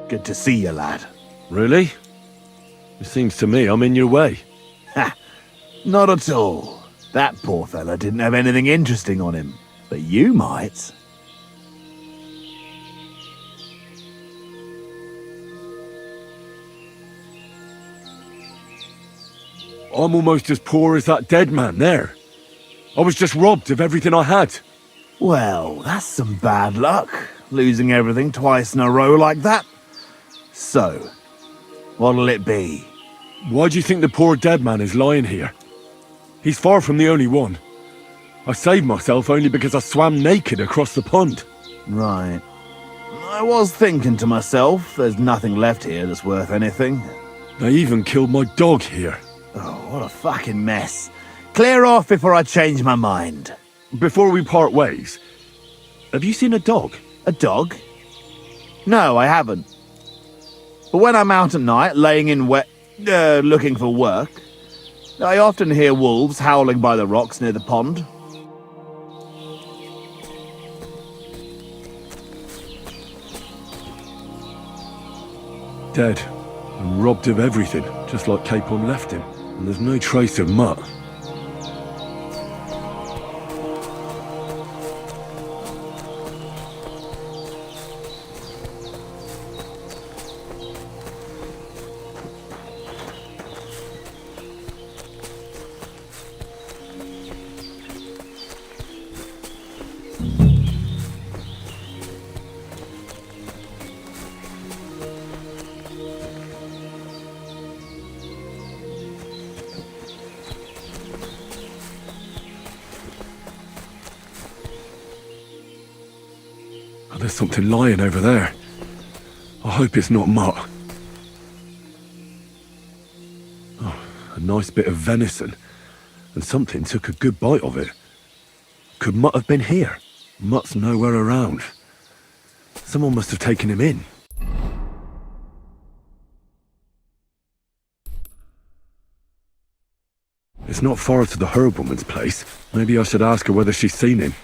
Good to see you, lad. Really? It seems to me I'm in your way. Ha! Not at all. That poor fella didn't have anything interesting on him. But you might. I'm almost as poor as that dead man there. I was just robbed of everything I had. Well, that's some bad luck, losing everything twice in a row like that. So, what'll it be? Why do you think the poor dead man is lying here? He's far from the only one. I saved myself only because I swam naked across the pond. Right. I was thinking to myself, there's nothing left here that's worth anything. They even killed my dog here. Oh, what a fucking mess. Clear off before I change my mind. Before we part ways, have you seen a dog? A dog? No, I haven't. But when I'm out at night, laying in looking for work, I often hear wolves howling by the rocks near the pond. Dead, and robbed of everything, just like Capon left him. And there's no trace of Mutt. Oh, there's something lying over there. I hope it's not Mutt. Oh, a nice bit of venison. And something took a good bite of it. Could Mutt have been here? Mutt's nowhere around. Someone must have taken him in. It's not far to the herb woman's place. Maybe I should ask her whether she's seen him.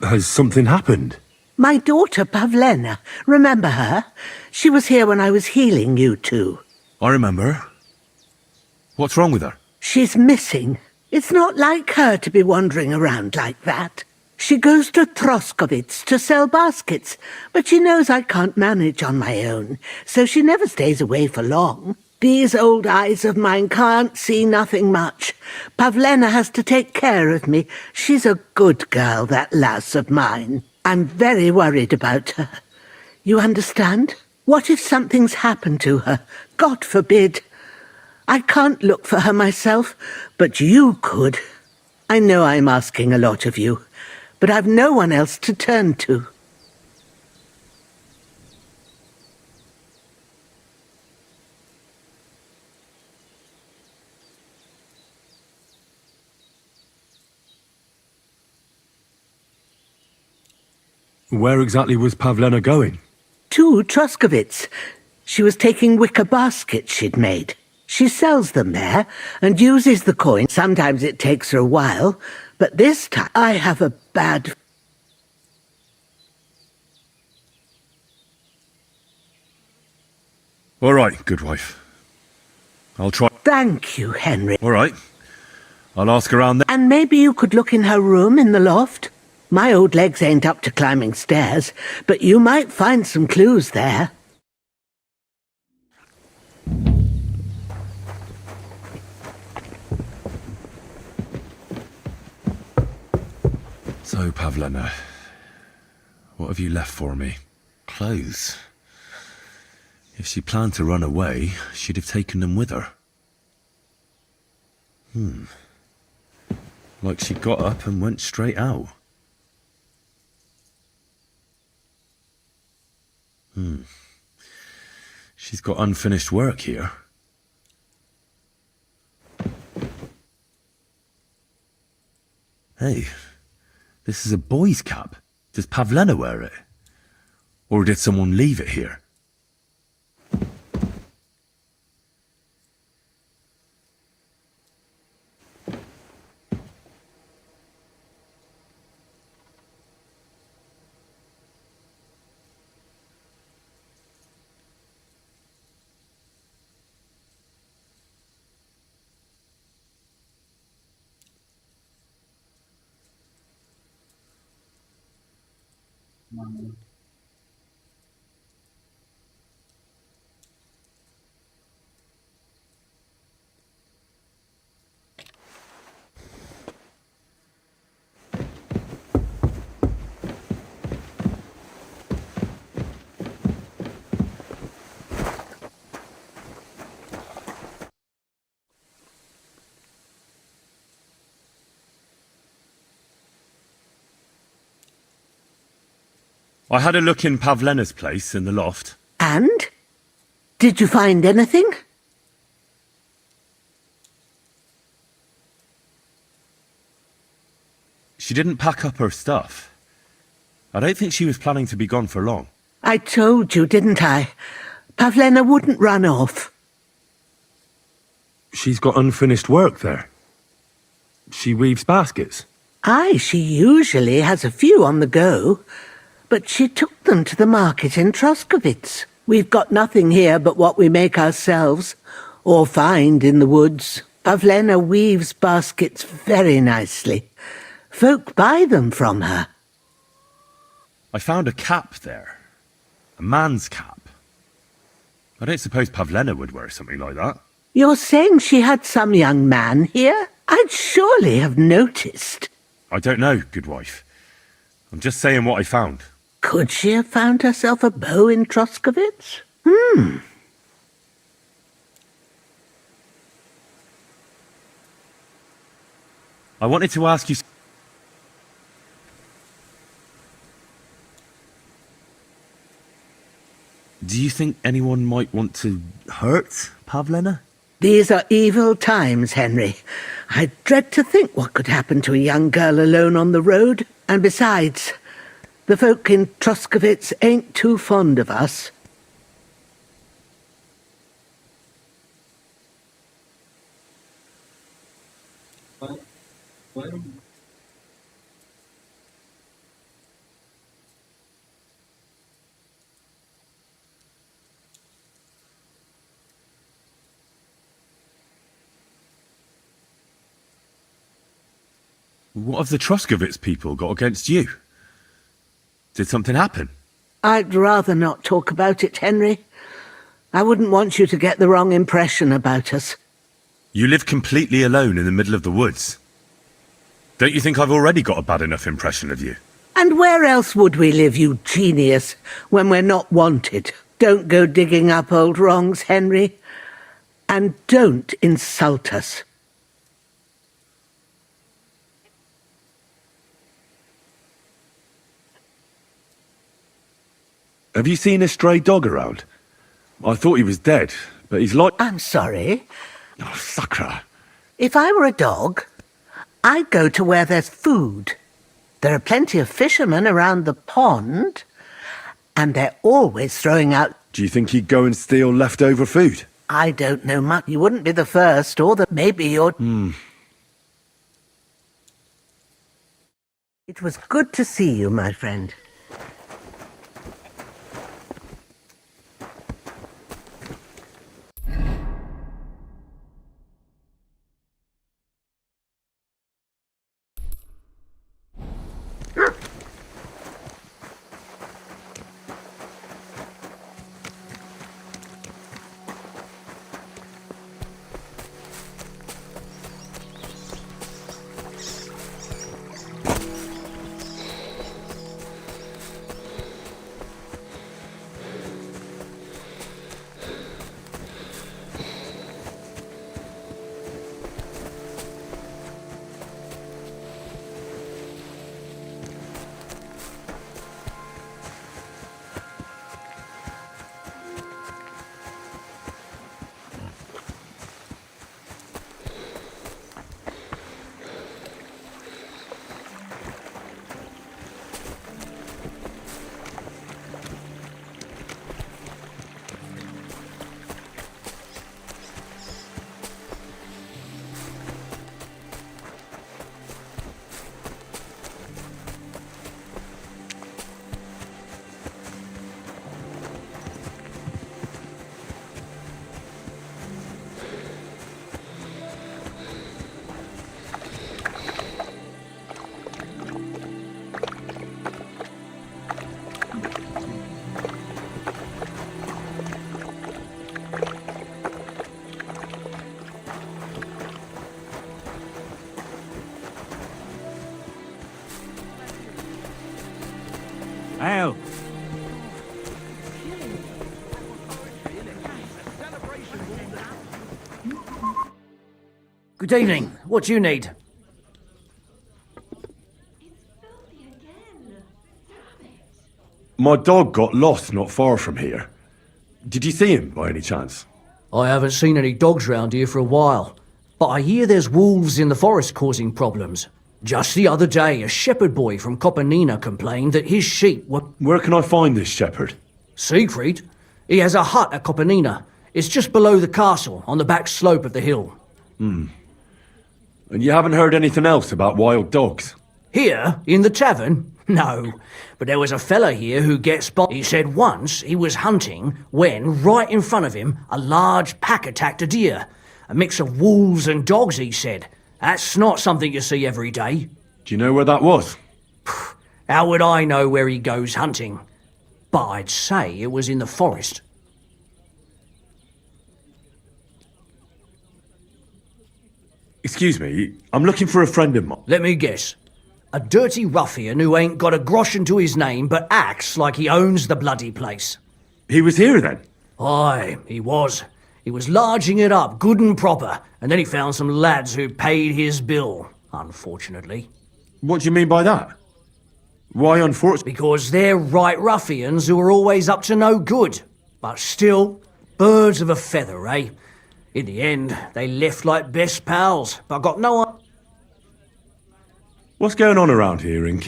Has something happened? My daughter, Pavlena. Remember her? She was here when I was healing you two. I remember. What's wrong with her? She's missing. It's not like her to be wandering around like that. She goes to Troskovitz to sell baskets, but she knows I can't manage on my own, so she never stays away for long. These old eyes of mine can't see nothing much. Pavlena has to take care of me. She's a good girl, that lass of mine. I'm very worried about her. You understand? What if something's happened to her? God forbid. I can't look for her myself, but you could. I know I'm asking a lot of you, but I've no one else to turn to. Where exactly was Pavlena going? To Troskovitz. She was taking wicker baskets she'd made. She sells them there and uses the coin. Sometimes it takes her a while, but this time I have a bad... All right, good wife. I'll try. Thank you, Henry. All right. I'll ask around there. And maybe you could look in her room in the loft? My old legs ain't up to climbing stairs, but you might find some clues there. So, Pavlena, what have you left for me? Clothes. If she planned to run away, she'd have taken them with her. Like she got up and went straight out. She's got unfinished work here. Hey, this is a boy's cap. Does Pavlena wear it? Or did someone leave it here? I had a look in Pavlena's place in the loft. And? Did you find anything? She didn't pack up her stuff. I don't think she was planning to be gone for long. I told you, didn't I? Pavlena wouldn't run off. She's got unfinished work there. She weaves baskets. Aye, she usually has a few on the go. But she took them to the market in Troskovitz. We've got nothing here but what we make ourselves, or find in the woods. Pavlena weaves baskets very nicely. Folk buy them from her. I found a cap there. A man's cap. I don't suppose Pavlena would wear something like that. You're saying she had some young man here? I'd surely have noticed. I don't know, good wife. I'm just saying what I found. Could she have found herself a beau in Troskovitz? I wanted to ask you... Do you think anyone might want to hurt Pavlena? These are evil times, Henry. I dread to think what could happen to a young girl alone on the road. And besides, the folk in Troskovitz ain't too fond of us. What have the Troskovitz people got against you? Did something happen? I'd rather not talk about it, Henry. I wouldn't want you to get the wrong impression about us. You live completely alone in the middle of the woods. Don't you think I've already got a bad enough impression of you? And where else would we live, you genius, when we're not wanted? Don't go digging up old wrongs, Henry. And don't insult us. Have you seen a stray dog around? I thought he was dead, but he's like... I'm sorry. Oh, sucker. If I were a dog, I'd go to where there's food. There are plenty of fishermen around the pond, and they're always throwing out... Do you think he'd go and steal leftover food? I don't know much. You wouldn't be the first, or maybe you're... It was good to see you, my friend. Al. Good evening. What do you need? My dog got lost not far from here. Did you see him by any chance? I haven't seen any dogs round here for a while, but I hear there's wolves in the forest causing problems. Just the other day, a shepherd boy from Kopanina complained that his sheep were... Where can I find this shepherd? Siegfried? He has a hut at Kopanina. It's just below the castle, on the back slope of the hill. And you haven't heard anything else about wild dogs? Here, in the tavern? No, but there was a fella here who gets spotted. He said once he was hunting when, right in front of him, a large pack attacked a deer. A mix of wolves and dogs, he said. That's not something you see every day. Do you know where that was? How would I know where he goes hunting? But I'd say it was in the forest. Excuse me, I'm looking for a friend of mine. Let me guess. A dirty ruffian who ain't got a groschen to his name but acts like he owns the bloody place. He was here then? Aye, he was. He was larging it up, good and proper, and then he found some lads who paid his bill, unfortunately. What do you mean by that? Why unfortunately? Because they're right ruffians who are always up to no good. But still, birds of a feather, eh? In the end, they left like best pals, but got no... What's going on around here in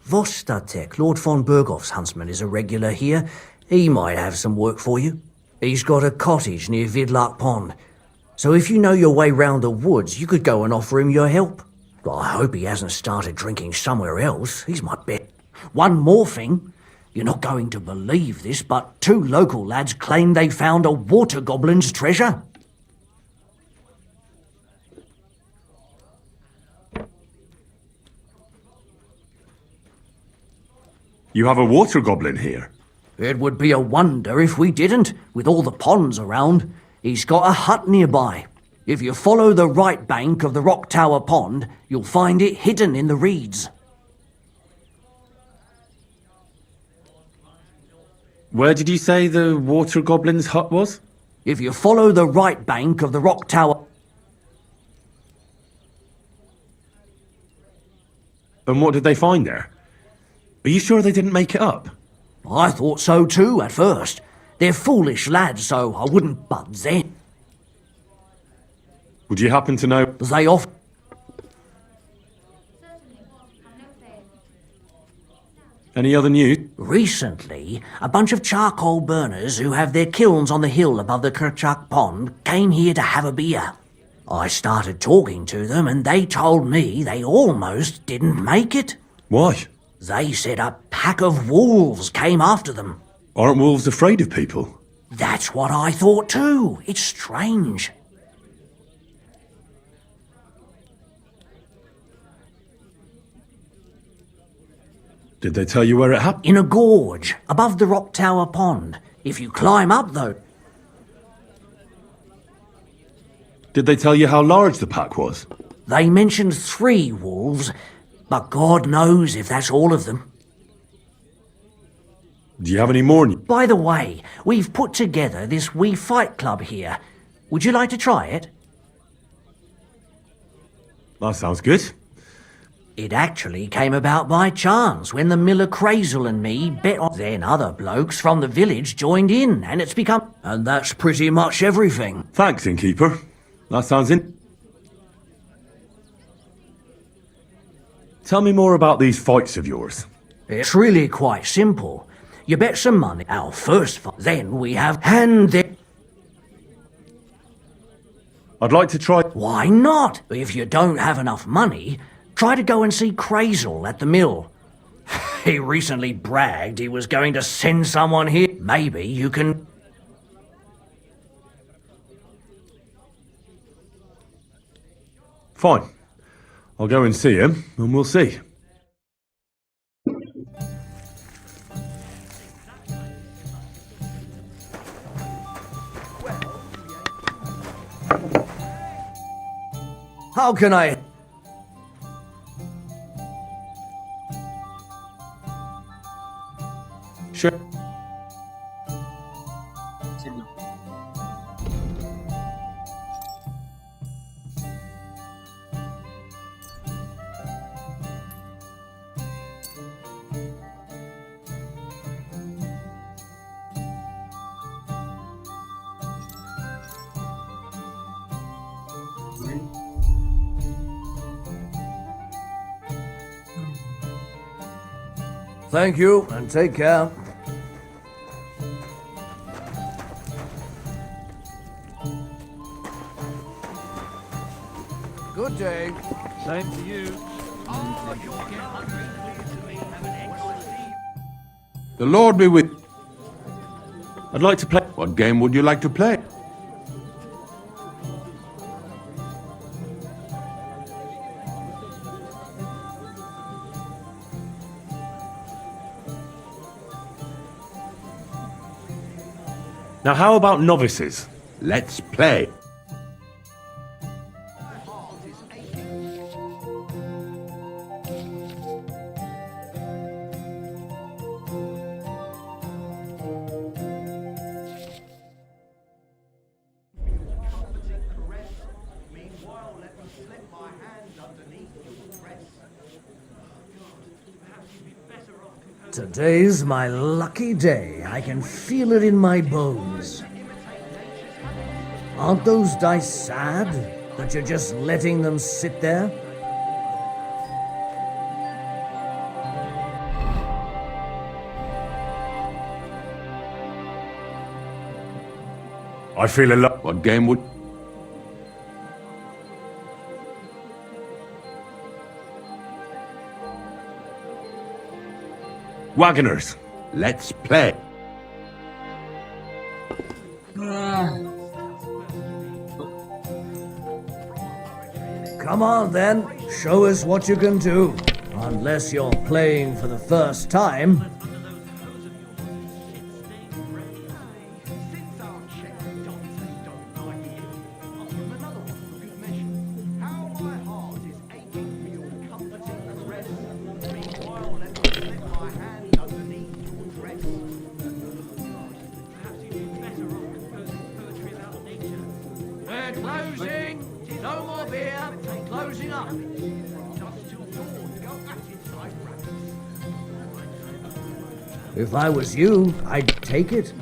Vostatek, Lord von Berghoff's huntsman, is a regular here. He might have some work for you. He's got a cottage near Vidlark Pond. So if you know your way round the woods, you could go and offer him your help. Well, I hope he hasn't started drinking somewhere else. He's my bet. One more thing. You're not going to believe this, but 2 local lads claim they found a water goblin's treasure. You have a water goblin here? It would be a wonder if we didn't, with all the ponds around. He's got a hut nearby. If you follow the right bank of the Rock Tower Pond, you'll find it hidden in the reeds. Where did you say the water goblin's hut was? If you follow the right bank of the Rock Tower... And what did they find there? Are you sure they didn't make it up? I thought so too at first. They're foolish lads, so I wouldn't butt them. Would you happen to know? They off... Any other news? Recently, a bunch of charcoal burners who have their kilns on the hill above the Kerchak Pond came here to have a beer. I started talking to them and they told me they almost didn't make it. Why? They said a pack of wolves came after them. Aren't wolves afraid of people? That's what I thought too. It's strange. Did they tell you where it happened? In a gorge, above the Rock Tower Pond. If you climb up, though... Did they tell you how large the pack was? They mentioned 3 wolves, but God knows if that's all of them. Do you have any more? By the way, we've put together this wee fight club here. Would you like to try it? That sounds good. It actually came about by chance when the miller Crazel and me bet on. Then other blokes from the village joined in, and it's become... And that's pretty much everything. Thanks, innkeeper. That sounds in... Tell me more about these fights of yours. It's really quite simple. You bet some money, our first fight, then we have... And then... I'd like to try... Why not? If you don't have enough money... Try to go and see Crazel at the mill. He recently bragged he was going to send someone here. Maybe you can... Fine. I'll go and see him, and we'll see. How can I... Sure. Thank you, and take care. Good day. Same to you. The Lord be with... I'd like to play... What game would you like to play? Now how about novices? Let's play. Today's my lucky day. I can feel it in my bones. Aren't those dice sad that you're just letting them sit there? I feel a lot... What game would... Wagoners. Let's play. Come on then, show us what you can do. Unless you're playing for the first time. If I was you, I'd take it.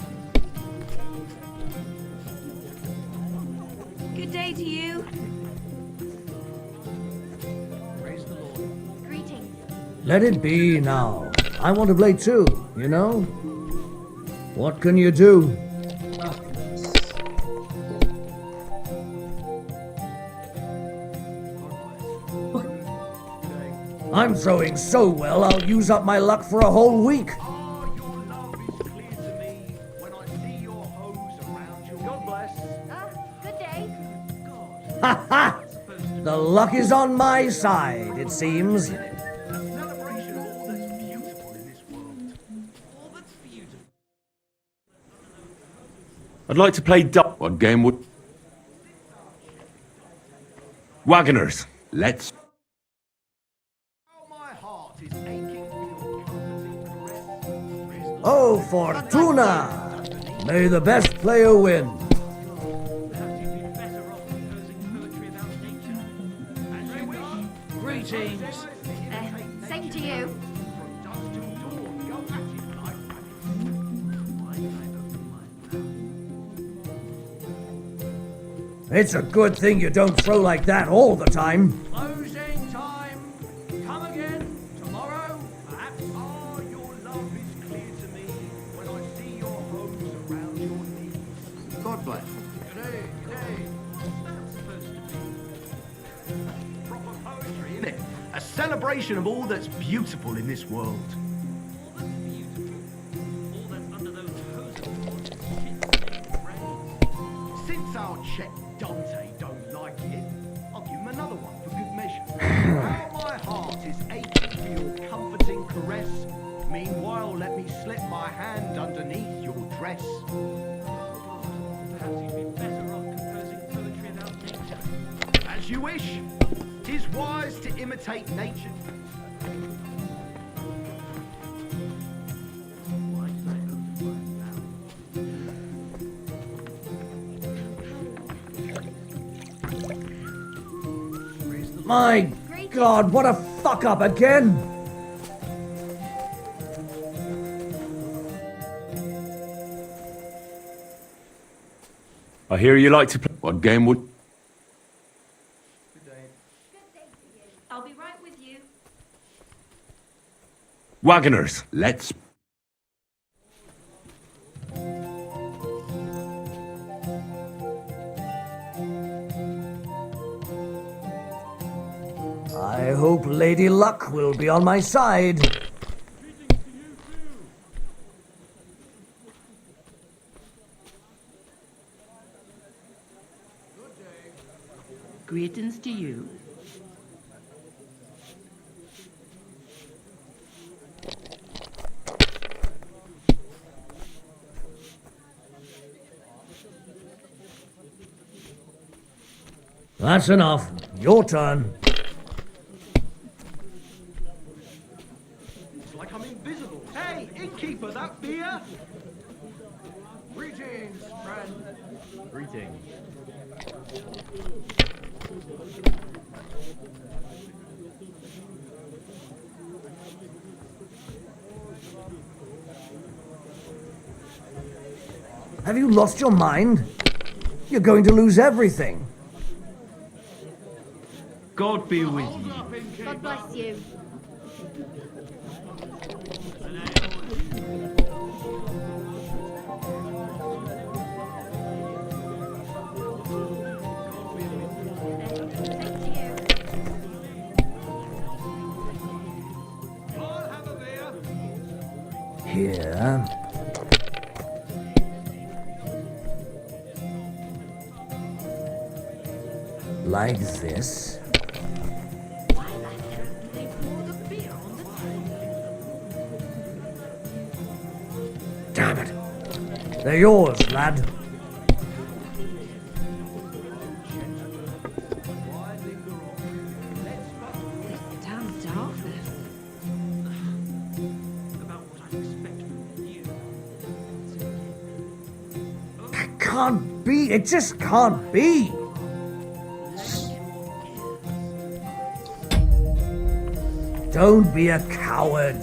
Good day to you. Greetings. Let it be now. I want to play too, you know? What can you do? I'm throwing so well, I'll use up my luck for a whole week. Good day. Ha ha! The luck is on my side, it seems. I'd like to play What game would... Wagoners. Let's... Oh, Fortuna! May the best player win. Greetings. Same to you. It's a good thing you don't throw like that all the time. Closing time. Come again tomorrow. Perhaps. Oh, your love is clear to me when I see your hose around your knees. God bless. Good day, good day. What's that supposed to be? Proper poetry, isn't it? A celebration of all that's beautiful in this world. All that's beautiful. All that's under those hoses. Since our check Dante don't like it, I'll give him another one for good measure. How my heart is aching for your comforting caress. Meanwhile, let me slip my hand underneath your dress. Perhaps you'd be better off composing poetry about nature. As you wish. 'Tis wise to imitate nature. My God, what a fuck up again! I hear you like to play. What game would... I'll be right with you. Wagoners. Let's... I hope Lady Luck will be on my side. Greetings to you. That's enough. Your turn. It's like I'm invisible. Hey, innkeeper, that beer? Greetings, friend. Greetings. Have you lost your mind? You're going to lose everything. God be with you. God bless you. Here. Like this. Damn it. They're yours, lad. Damn darkness. About what I expect from you. It can't be. It just can't be. Don't be a coward.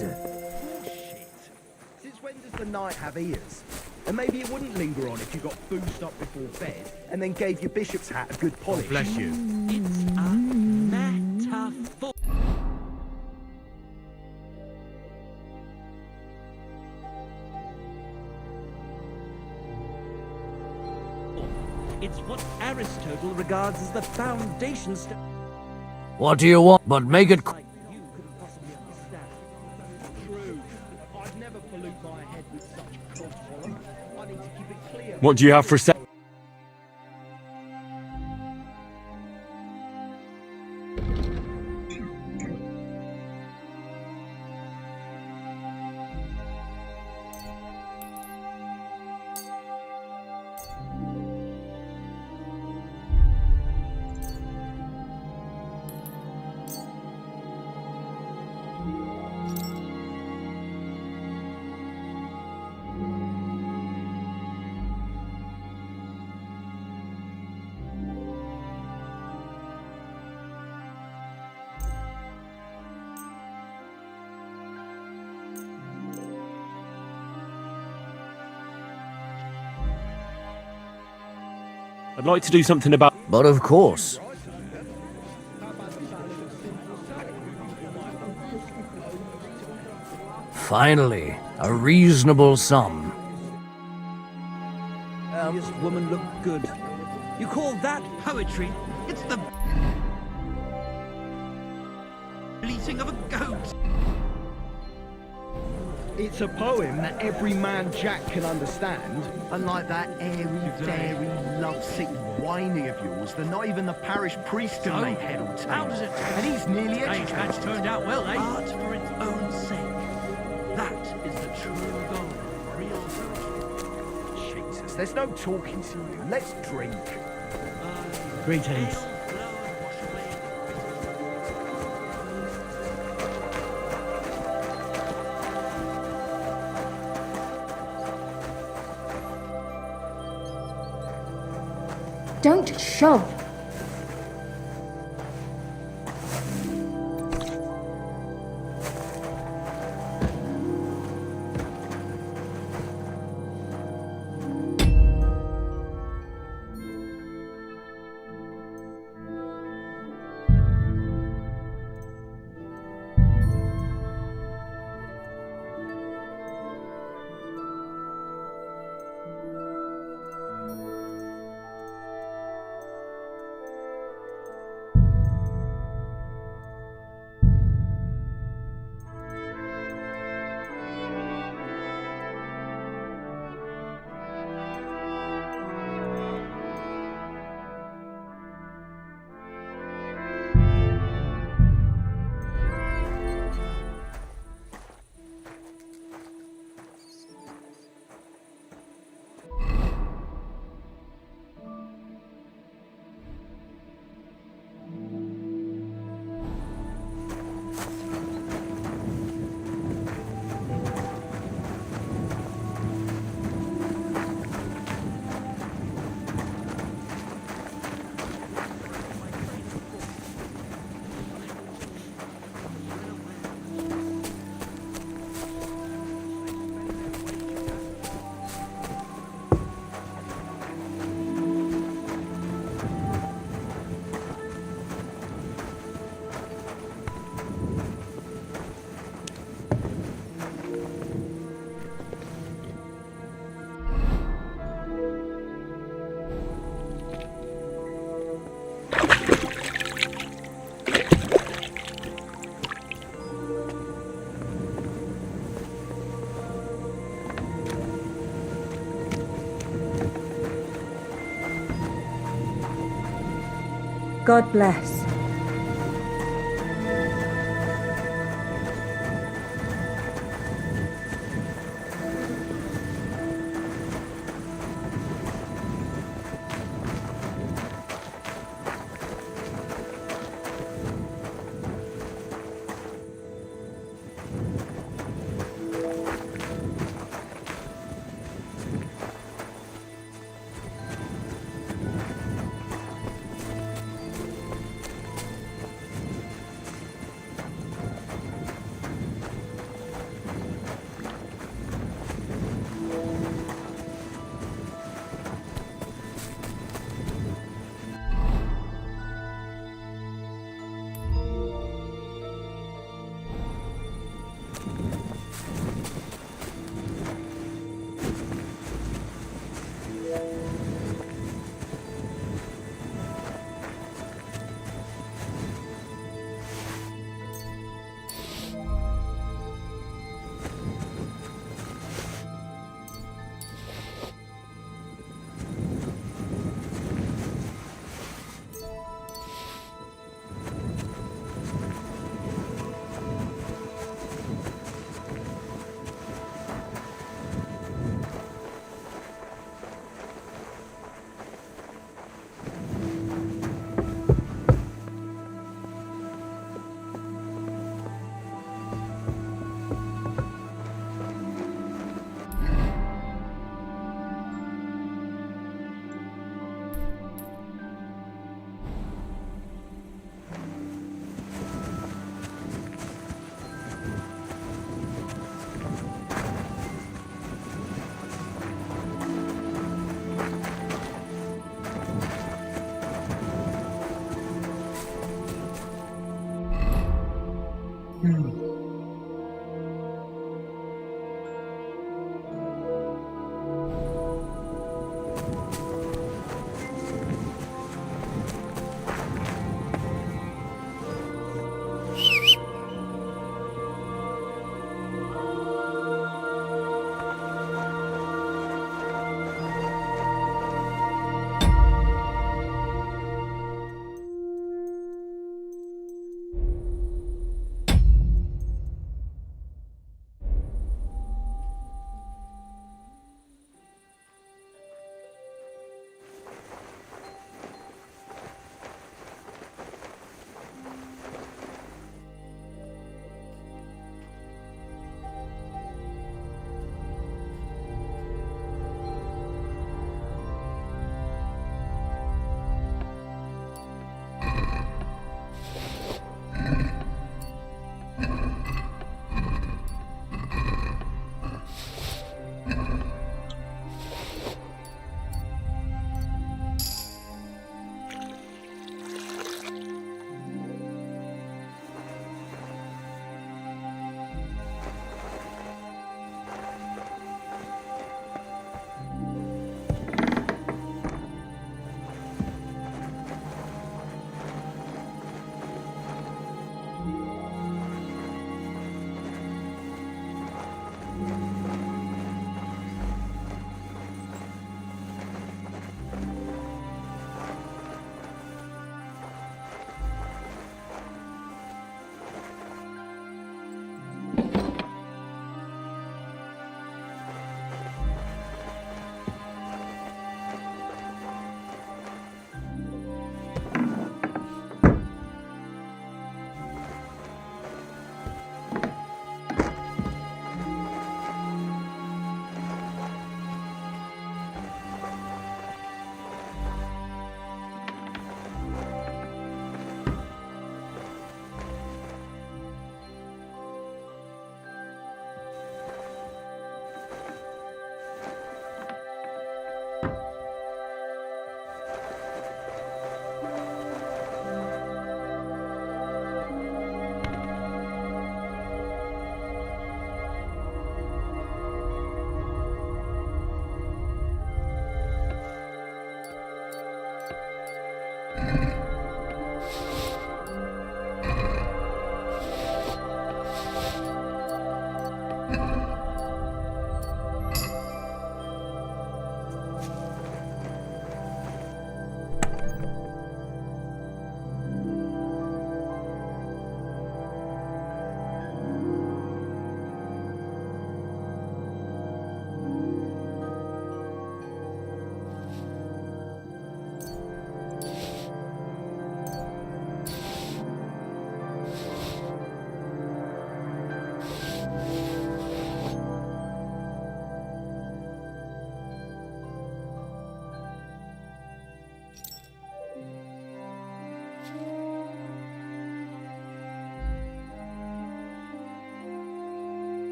Since when does the night have ears? And maybe it wouldn't linger on if you got boozed up before bed and then gave your bishop's hat a good polish. Bless you. It's a metaphor. It's what Aristotle regards as the foundation stone. What do you want? But make it True. I'd never pollute my head with such codswallop. I need to keep it clear. What do you have for sale? I'd like to do something about... But of course. Finally, a reasonable sum. This woman looked good. You call that poetry? It's the bleating of a goat. It's a poem that every man Jack can understand. Unlike that airy-fairy, lovesick whiny of yours that not even the parish priest can make head or tail. How does it taste? And he's nearly educated. That's turned out well, eh? Art for its own sake. That is the true goal of real poetry. Jesus, there's no talking to you. Let's drink. Greetings. Don't shove. God bless.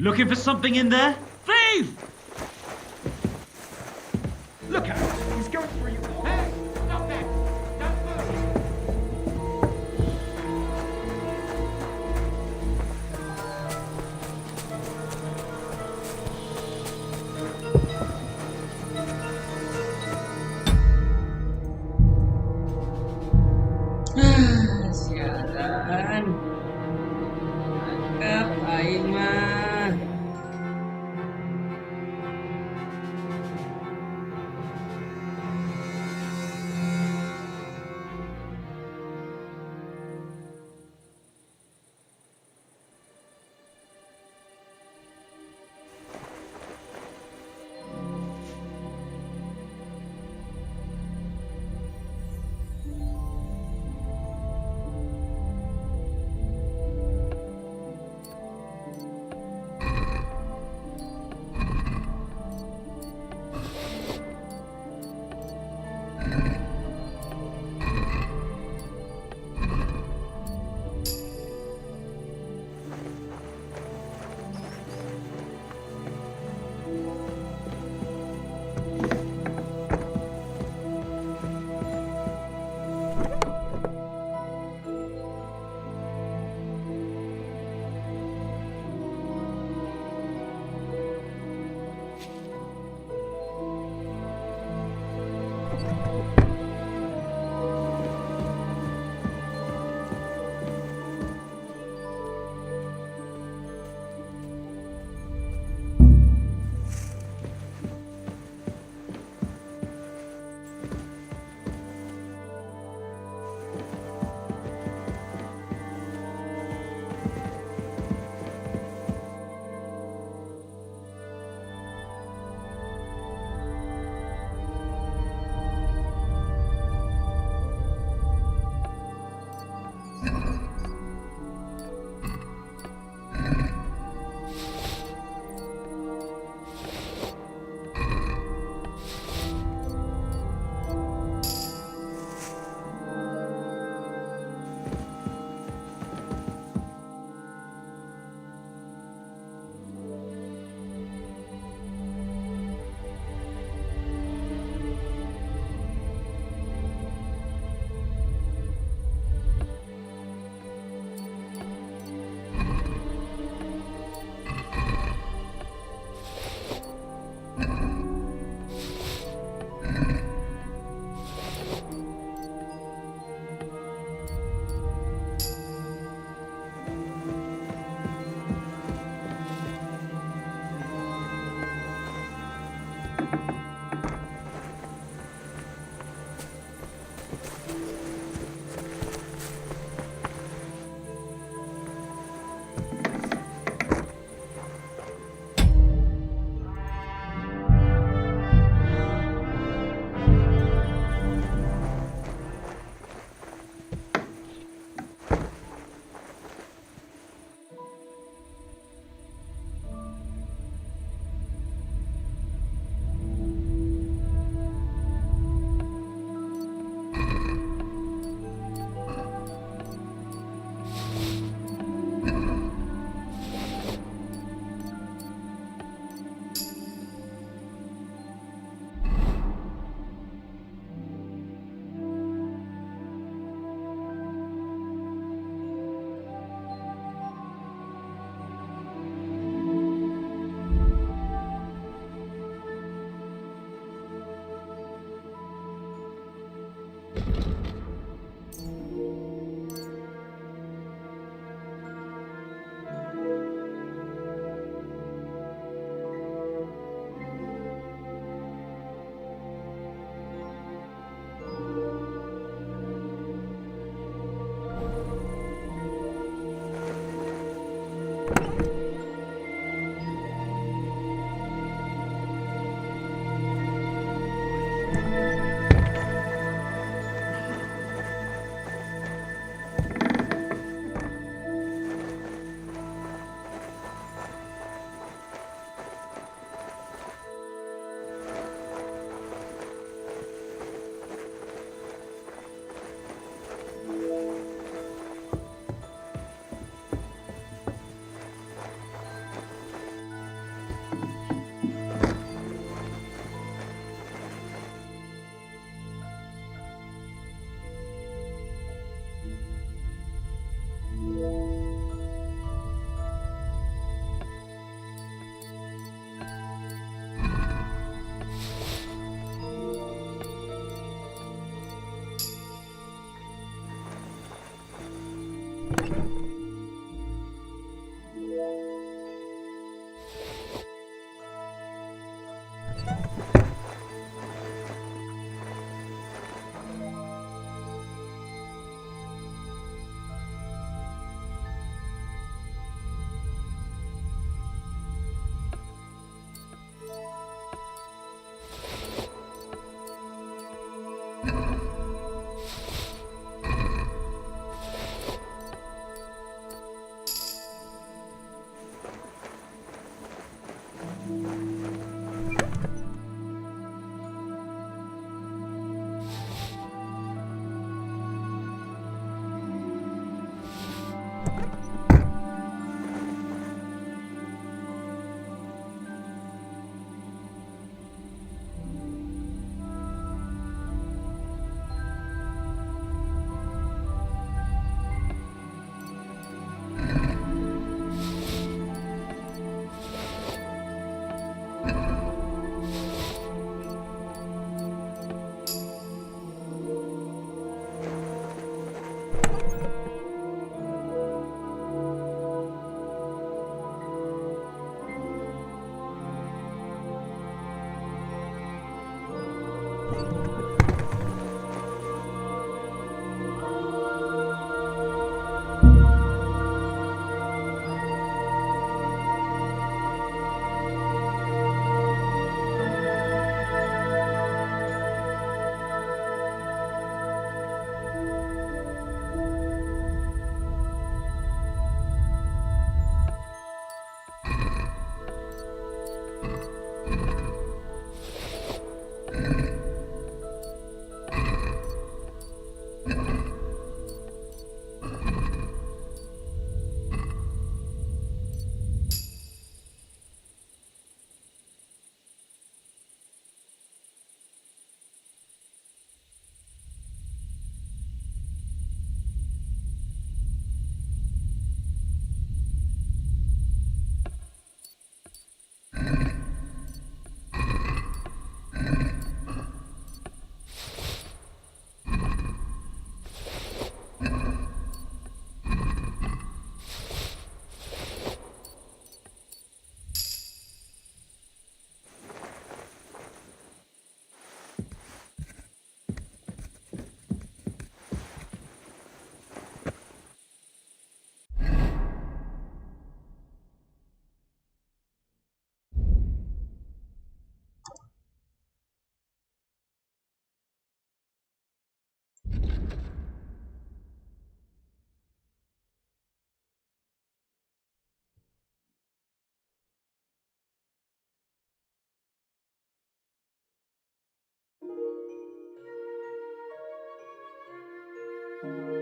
Looking for something in there? Thief! Look out! He's going for you. Hey! Stop that! Don't move! Sialan. Tangkap aing mah. Bye.